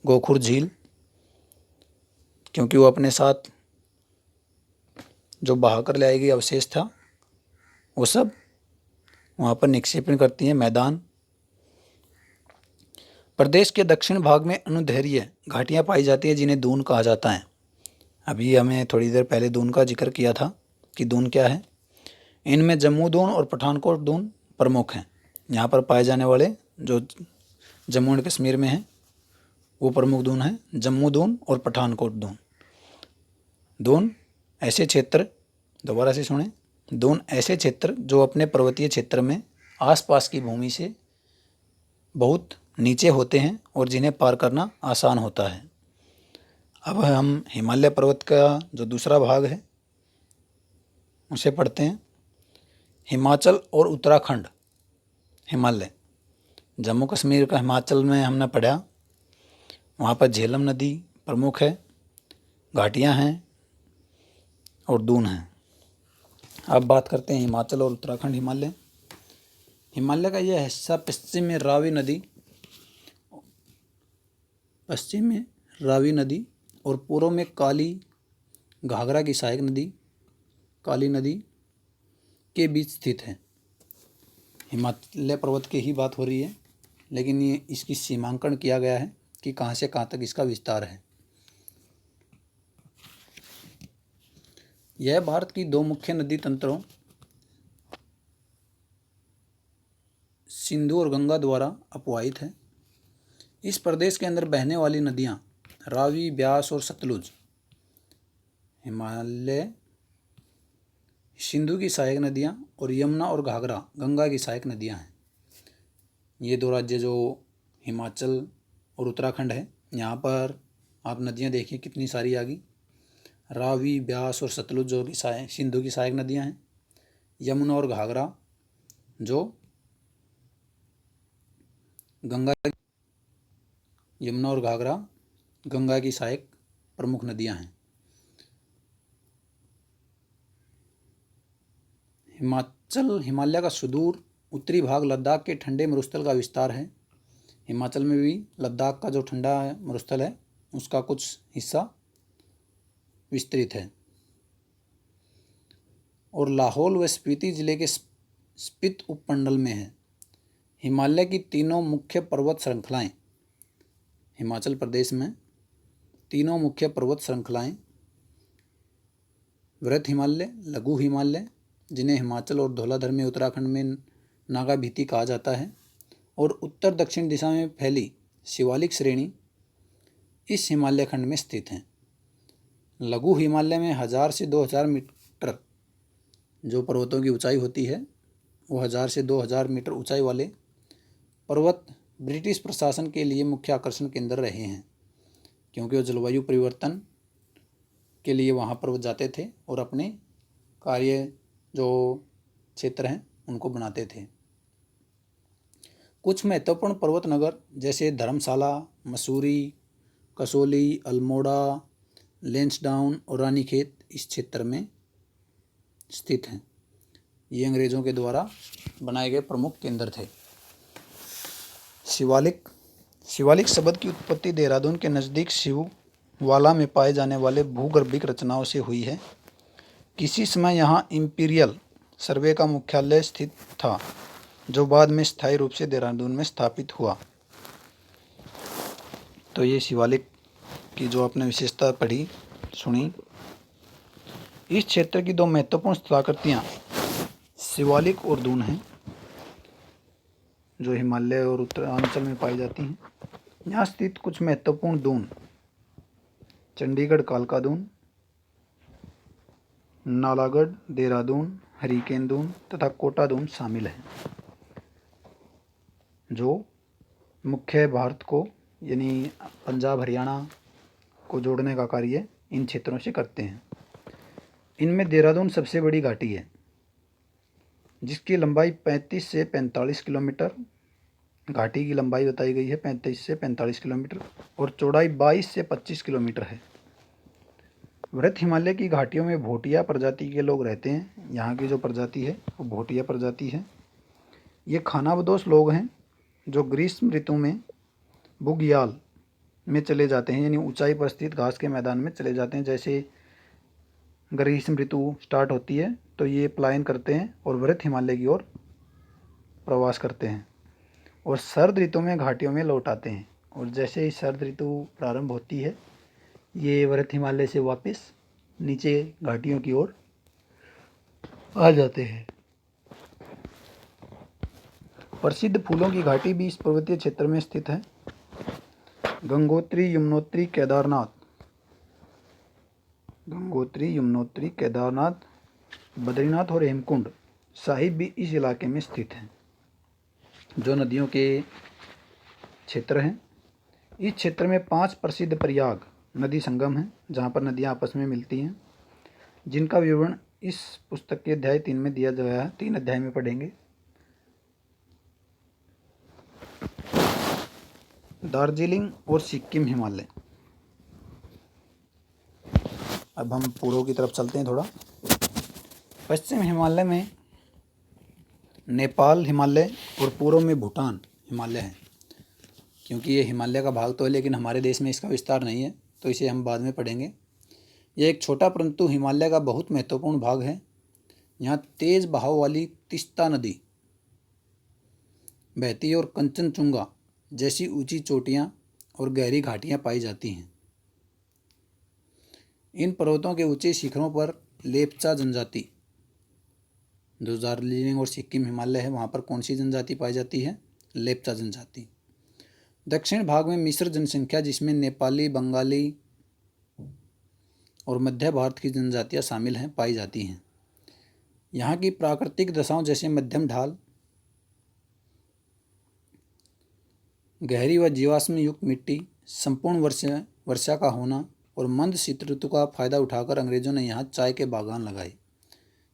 गोखुर झील, क्योंकि वो अपने साथ जो बहा कर ले आएगी अवशेष था वो सब वहाँ पर निक्षेपण करती हैं मैदान। प्रदेश के दक्षिण भाग में अनुदैर्घ्य घाटियाँ पाई जाती है जिन्हें दून कहा जाता है। अभी हमें थोड़ी देर पहले दून का जिक्र किया था कि दून क्या है। इनमें जम्मू दून और पठानकोट दून प्रमुख हैं। यहाँ पर पाए जाने वाले जो जम्मू एंड कश्मीर में हैं वो प्रमुख दून हैं जम्मू दून और पठानकोट दून। दून ऐसे क्षेत्र, दोबारा से सुने, दून ऐसे क्षेत्र जो अपने पर्वतीय क्षेत्र में आसपास की भूमि से बहुत नीचे होते हैं और जिन्हें पार करना आसान होता है। अब हम हिमालय पर्वत का जो दूसरा भाग है उसे पढ़ते हैं। हिमाचल और उत्तराखंड हिमालय, जम्मू कश्मीर का हिमाचल में हमने पढ़ा, वहाँ पर झेलम नदी प्रमुख है, घाटियाँ हैं और दून हैं। अब बात करते हैं हिमाचल और उत्तराखंड हिमालय। हिमालय का यह हिस्सा पश्चिम में रावी नदी और पूर्व में काली घाघरा की सहायक नदी काली नदी के बीच स्थित है। हिमालय पर्वत की ही बात हो रही है, लेकिन ये इसकी सीमांकन किया गया है कि कहाँ से कहाँ तक इसका विस्तार है। यह भारत की दो मुख्य नदी तंत्रों सिंधु और गंगा द्वारा अपवाहित है। इस प्रदेश के अंदर बहने वाली नदियाँ रावी, ब्यास और सतलुज हिमालय, सिंधु की सहायक नदियाँ, और यमुना और घाघरा गंगा की सहायक नदियाँ हैं। ये दो राज्य जो हिमाचल और उत्तराखंड है, यहाँ पर आप नदियाँ देखिए कितनी सारी आ गई। रावी, ब्यास और सतलुज जो कि सिंधु की सहायक नदियाँ हैं। यमुना और घाघरा जो यमुना और घाघरा गंगा की सहायक प्रमुख नदियाँ हैं। हिमालय का सुदूर उत्तरी भाग लद्दाख के ठंडे मरुस्थल का विस्तार है। हिमाचल में भी लद्दाख का जो ठंडा मरुस्थल है उसका कुछ हिस्सा विस्तृत है। और लाहौल व स्पीति जिले के स्पीत उपमंडल में है। हिमालय की तीनों मुख्य पर्वत श्रृंखलाएं, हिमाचल प्रदेश में तीनों मुख्य पर्वत श्रृंखलाएं वृहत हिमालय, लघु हिमालय, जिन्हें हिमाचल और धौलाधर में उत्तराखंड में नागा भीति कहा जाता है, और उत्तर दक्षिण दिशा में फैली शिवालिक श्रेणी इस हिमालय खंड में स्थित हैं। लघु हिमालय में 1000 से 2000 मीटर जो पर्वतों की ऊंचाई होती है, वो 1000 से 2000 मीटर ऊंचाई वाले पर्वत ब्रिटिश प्रशासन के लिए मुख्य आकर्षण केंद्र रहे हैं, क्योंकि वो जलवायु परिवर्तन के लिए वहाँ पर वो जाते थे और अपने कार्य जो क्षेत्र हैं उनको बनाते थे। कुछ महत्वपूर्ण पर्वत नगर जैसे धर्मशाला, मसूरी, कसौली, अल्मोड़ा, लैंसडाउन और रानीखेत इस क्षेत्र में स्थित हैं। ये अंग्रेज़ों के द्वारा बनाए गए प्रमुख केंद्र थे। शिवालिक शब्द की उत्पत्ति देहरादून के नज़दीक शिववाला में पाए जाने वाले भूगर्भिक रचनाओं से हुई है। किसी समय यहाँ इंपीरियल सर्वे का मुख्यालय स्थित था, जो बाद में स्थायी रूप से देहरादून में स्थापित हुआ। तो ये शिवालिक की जो आपने विशेषता पढ़ी सुनी। इस क्षेत्र की दो महत्वपूर्ण स्थलाकृतियाँ शिवालिक और दून हैं, जो हिमालय और उत्तरांचल में पाई जाती हैं। यहाँ स्थित कुछ महत्वपूर्ण दून चंडीगढ़ कालका दून, नालागढ़ देहरादून हरिकेन दून तथा कोटा दून शामिल हैं, जो मुख्य भारत को यानी पंजाब हरियाणा को जोड़ने का कार्य इन क्षेत्रों से करते हैं। इनमें देहरादून सबसे बड़ी घाटी है, जिसकी लंबाई 35 से 45 किलोमीटर, घाटी की लंबाई बताई गई है 35 से 45 किलोमीटर और चौड़ाई 22 से 25 किलोमीटर है। वृहत हिमालय की घाटियों में भोटिया प्रजाति के लोग रहते हैं। यहाँ की जो प्रजाति है वो भोटिया प्रजाति है। ये खानाबदोश लोग हैं जो ग्रीष्म ऋतु में बुग्याल में चले जाते हैं, यानी ऊंचाई पर स्थित घास के मैदान में चले जाते हैं। जैसे ग्रीष्म ऋतु स्टार्ट होती है तो ये पलायन करते हैं और वृहत हिमालय की ओर प्रवास करते हैं और सर्द ऋतु में घाटियों में लौट आते हैं। और जैसे ही सर्द ऋतु प्रारंभ होती है, ये वृहत हिमालय से वापस नीचे घाटियों की ओर आ जाते हैं। प्रसिद्ध फूलों की घाटी भी इस पर्वतीय क्षेत्र में स्थित है। गंगोत्री, यमुनोत्री, केदारनाथ, बद्रीनाथ और हेमकुंड साहिब भी इस इलाके में स्थित हैं, जो नदियों के क्षेत्र हैं। इस क्षेत्र में 5 प्रसिद्ध प्रयाग नदी संगम हैं, जहाँ पर नदियाँ आपस में मिलती हैं, जिनका विवरण इस पुस्तक के अध्याय 3 में दिया गया है। 3 अध्याय में पढ़ेंगे। दार्जिलिंग और सिक्किम हिमालय। अब हम पूर्व की तरफ चलते हैं थोड़ा। पश्चिम हिमालय में नेपाल हिमालय और पूर्व में भूटान हिमालय है। क्योंकि ये हिमालय का भाग तो है, लेकिन हमारे देश में इसका विस्तार नहीं है, तो इसे हम बाद में पढ़ेंगे। यह एक छोटा परंतु हिमालय का बहुत महत्वपूर्ण भाग है। यहाँ तेज़ बहाव वाली तीस्ता नदी बहती है और कंचनजुंगा जैसी ऊंची चोटियाँ और गहरी घाटियाँ पाई जाती हैं। इन पर्वतों के ऊंचे शिखरों पर लेप्चा जनजाति, जो दार्जिलिंग और सिक्किम हिमालय है, वहाँ पर कौन सी जनजाति पाई जाती है? लेप्चा जनजाति। दक्षिण भाग में मिश्र जनसंख्या, जिसमें नेपाली, बंगाली और मध्य भारत की जनजातियां शामिल हैं, पाई जाती हैं। यहाँ की प्राकृतिक दशाओं जैसे मध्यम ढाल, गहरी व जीवाश्म युक्त मिट्टी, संपूर्ण वर्षा का होना और मंद शीत ऋतु का फायदा उठाकर अंग्रेजों ने यहाँ चाय के बागान लगाए।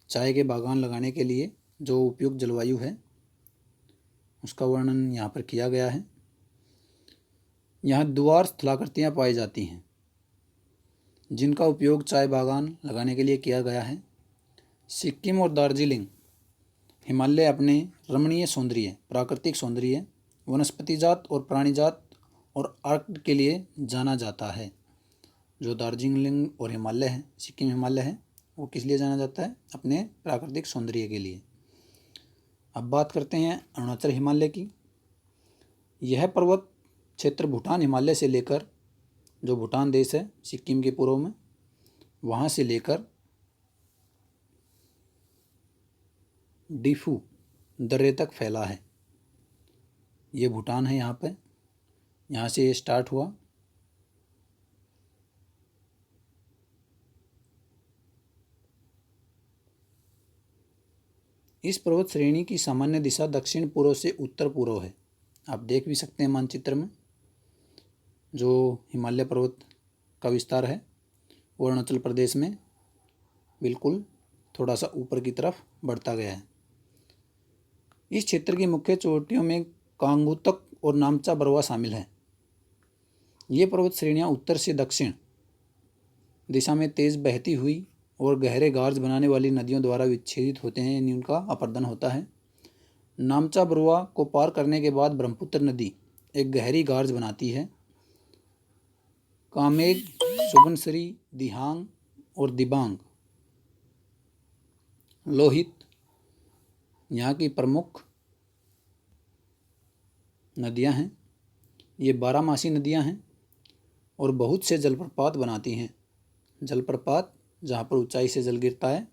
चाय के बागान लगाने के लिए जो उपयुक्त जलवायु है उसका वर्णन यहाँ पर किया गया है। यहाँ द्वार स्थलाकृतियाँ पाई जाती हैं जिनका उपयोग चाय बागान लगाने के लिए किया गया है। सिक्किम और दार्जिलिंग हिमालय अपने रमणीय सौंदर्य, प्राकृतिक सौंदर्य, वनस्पति जात और प्राणी जात और आर्कटिक के लिए जाना जाता है। जो दार्जिलिंग और हिमालय है, सिक्किम हिमालय है, वो किस लिए जाना जाता है? अपने प्राकृतिक सौंदर्य के लिए। अब बात करते हैं अरुणाचल हिमालय की। यह पर्वत क्षेत्र भूटान हिमालय से लेकर, जो भूटान देश है सिक्किम के पूर्व में, वहाँ से लेकर डिफू दर्रे तक फैला है। ये भूटान है यहाँ पे, यहाँ से ये स्टार्ट हुआ। इस पर्वत श्रेणी की सामान्य दिशा दक्षिण पूर्व से उत्तर पूर्व है। आप देख भी सकते हैं मानचित्र में, जो हिमालय पर्वत का विस्तार है वो अरुणाचल प्रदेश में बिल्कुल थोड़ा सा ऊपर की तरफ बढ़ता गया है। इस क्षेत्र की मुख्य चोटियों में कांगूतक और नामचा बरवा शामिल है। ये पर्वत श्रेणियाँ उत्तर से दक्षिण दिशा में तेज बहती हुई और गहरे गार्ज बनाने वाली नदियों द्वारा विच्छेदित होते हैं, यानी उनका अपरदन होता है। नामचा बरवा को पार करने के बाद ब्रह्मपुत्र नदी एक गहरी गार्ज बनाती है। कामेग, सुबनसिरी, दिहांग और दिबांग लोहित यहाँ की प्रमुख नदियाँ हैं। ये 12 नदियाँ हैं और बहुत से जलप्रपात बनाती हैं। जलप्रपात जहाँ पर ऊंचाई से जल गिरता है,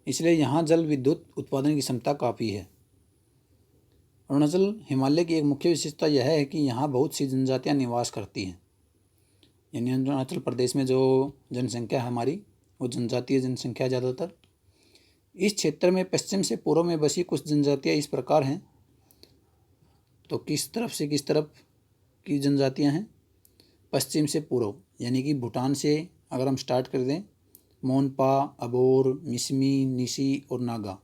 इसलिए यहाँ जल विद्युत उत्पादन की क्षमता काफ़ी है। अरुणाचल हिमालय की एक मुख्य विशेषता यह है कि यहाँ बहुत सी जनजातियाँ निवास करती हैं। यानी अरुणाचल प्रदेश में जो जनसंख्या है हमारी, वो जनजातीय जनसंख्या ज़्यादातर। इस क्षेत्र में पश्चिम से पूर्व में बसी कुछ जनजातियाँ इस प्रकार हैं। तो किस तरफ से किस तरफ की जनजातियाँ हैं? पश्चिम से पूर्व, यानी कि भूटान से अगर हम स्टार्ट कर दें, मोनपा, अबोर, मिसमी, निसी और नागा,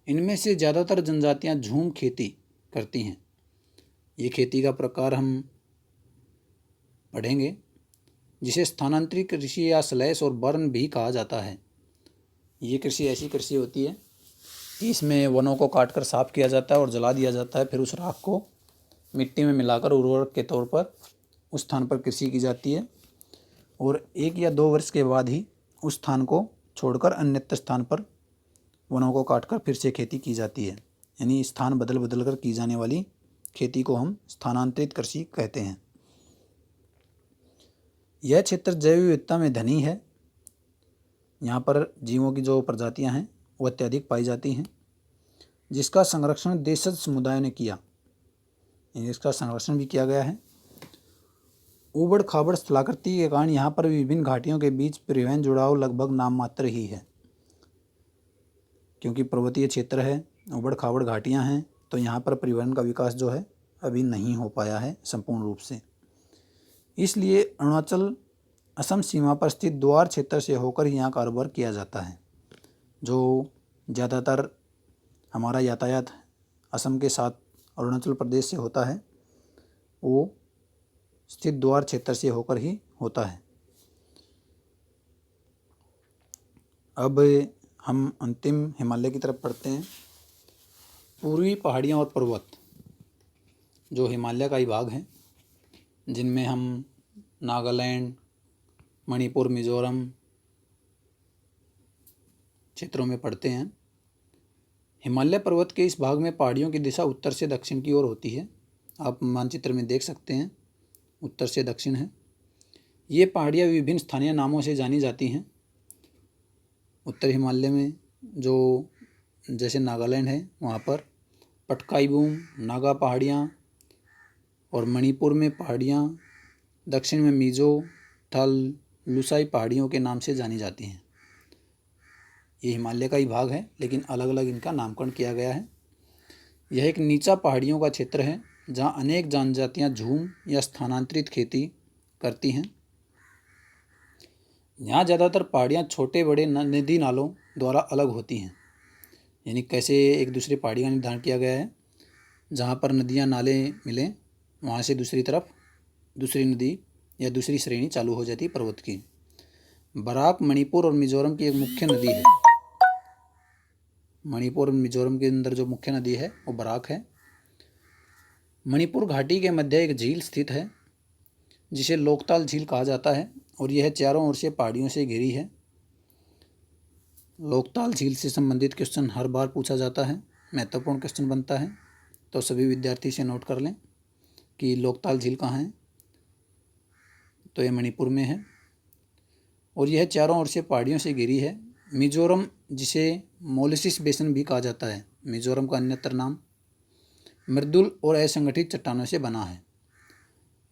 इनमें से ज़्यादातर जनजातियाँ झूम खेती करती हैं। ये खेती का प्रकार हम पढ़ेंगे, जिसे स्थानांतरित कृषि या स्लैश और बर्न भी कहा जाता है। ये कृषि ऐसी कृषि होती है कि इसमें वनों को काटकर साफ किया जाता है और जला दिया जाता है, फिर उस राख को मिट्टी में मिलाकर उर्वरक के तौर पर उस स्थान पर कृषि की जाती है और 1 या 2 वर्ष के बाद ही उस स्थान को छोड़कर अन्यत्र स्थान पर वनों को काटकर फिर से खेती की जाती है। यानी स्थान बदल बदल कर की जाने वाली खेती को हम स्थानांतरित कृषि कहते हैं। यह क्षेत्र जैव विविधता में धनी है। यहाँ पर जीवों की जो प्रजातियाँ हैं वो अत्यधिक पाई जाती हैं, जिसका संरक्षण देशज समुदायों ने किया। इसका संरक्षण भी किया गया है। ऊबड़ खाबड़ स्थलाकृति के कारण यहाँ पर विभिन्न घाटियों के बीच परिवहन जुड़ाव लगभग नाम मात्र ही है, क्योंकि पर्वतीय क्षेत्र है, ऊबड़ खाबड़ घाटियाँ हैं, तो यहाँ पर परिवहन का विकास जो है अभी नहीं हो पाया है संपूर्ण रूप से। इसलिए अरुणाचल असम सीमा पर स्थित द्वार क्षेत्र से होकर यहाँ कारोबार किया जाता है। जो ज़्यादातर हमारा यातायात असम के साथ अरुणाचल प्रदेश से होता है, वो स्थित द्वार क्षेत्र से होकर ही होता है। अब हम अंतिम हिमालय की तरफ बढ़ते हैं। पूर्वी पहाड़ियाँ और पर्वत जो हिमालय का ही भाग है, जिनमें हम नागालैंड, मणिपुर, मिज़ोरम क्षेत्रों में पढ़ते हैं। हिमालय पर्वत के इस भाग में पहाड़ियों की दिशा उत्तर से दक्षिण की ओर होती है। आप मानचित्र में देख सकते हैं, उत्तर से दक्षिण है। ये पहाड़ियाँ विभिन्न स्थानीय नामों से जानी जाती हैं। उत्तर हिमालय में जो जैसे नागालैंड है, वहाँ पर पटकाई बूम, नागा पहाड़ियाँ और मणिपुर में पहाड़ियाँ दक्षिण में मिजो, थल, लुसाई पहाड़ियों के नाम से जानी जाती हैं। ये हिमालय का ही भाग है, लेकिन अलग अलग इनका नामकरण किया गया है। यह एक नीचा पहाड़ियों का क्षेत्र है जहाँ अनेक जनजातियाँ झूम या स्थानांतरित खेती करती हैं। यहाँ ज़्यादातर पहाड़ियाँ छोटे बड़े नदी नालों द्वारा अलग होती हैं। यानी कैसे एक दूसरी पहाड़ी का निर्धारण किया गया है, जहाँ पर नदियाँ नाले मिलें वहाँ से दूसरी तरफ दूसरी नदी या दूसरी श्रेणी चालू हो जाती है पर्वत की। बराक मणिपुर और मिजोरम की एक मुख्य नदी है। मणिपुर और मिजोरम के अंदर जो मुख्य नदी है वो बराक है। मणिपुर घाटी के मध्य एक झील स्थित है जिसे लोकताल झील कहा जाता है और यह चारों ओर से पहाड़ियों से घिरी है। लोकताल झील से संबंधित क्वेश्चन हर बार पूछा जाता है, महत्वपूर्ण क्वेश्चन बनता है, तो सभी विद्यार्थी इसे नोट कर लें कि लोकताल झील कहाँ है। तो यह मणिपुर में है और यह चारों ओर से पहाड़ियों से घिरी है। मिजोरम, जिसे मोलिसिस बेसन भी कहा जाता है, मिजोरम का अन्यत्र नाम, मृदुल और असंगठित चट्टानों से बना है।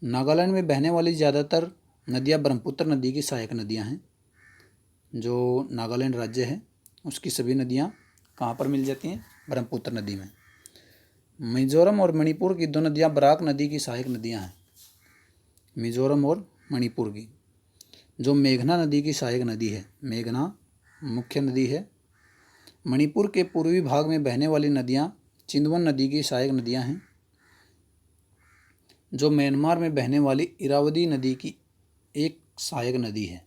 नागालैंड में बहने वाली ज़्यादातर नदियाँ ब्रह्मपुत्र नदी की सहायक नदियाँ हैं। जो नागालैंड राज्य है उसकी सभी नदियाँ कहाँ पर मिल जाती हैं? ब्रह्मपुत्र नदी में। मिजोरम और मणिपुर की दो नदियाँ बराक नदी की सहायक नदियाँ हैं, मिजोरम और मणिपुर की। जो मेघना नदी की सहायक नदी है, मेघना मुख्य नदी है। मणिपुर के पूर्वी भाग में बहने वाली नदियाँ चिंदवन नदी की सहायक नदियाँ हैं। जो म्यांमार में बहने वाली इरावदी नदी की एक सहायक नदी है।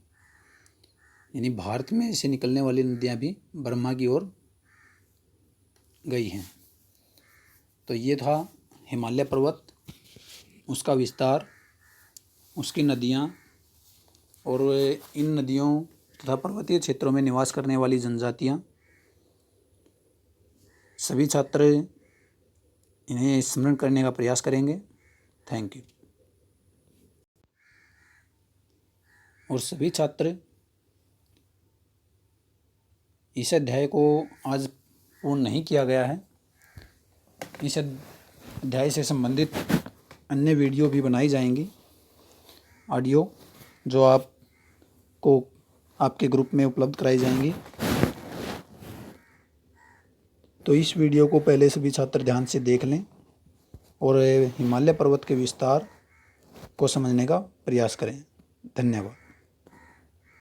यानी भारत में से निकलने वाली नदियाँ भी बर्मा की ओर गई हैं। तो ये था हिमालय पर्वत, उसका विस्तार, उसकी नदियाँ और इन नदियों तथा पर्वतीय क्षेत्रों में निवास करने वाली जनजातियाँ। सभी छात्र इन्हें स्मरण करने का प्रयास करेंगे। Thank you. और सभी छात्र इस अध्याय को आज पूर्ण नहीं किया गया है। इस अध्याय से संबंधित अन्य वीडियो भी बनाई जाएंगी, ऑडियो, जो आपको आपके ग्रुप में उपलब्ध कराई जाएंगी। तो इस वीडियो को पहले सभी छात्र ध्यान से देख लें और हिमालय पर्वत के विस्तार को समझने का प्रयास करें। धन्यवाद।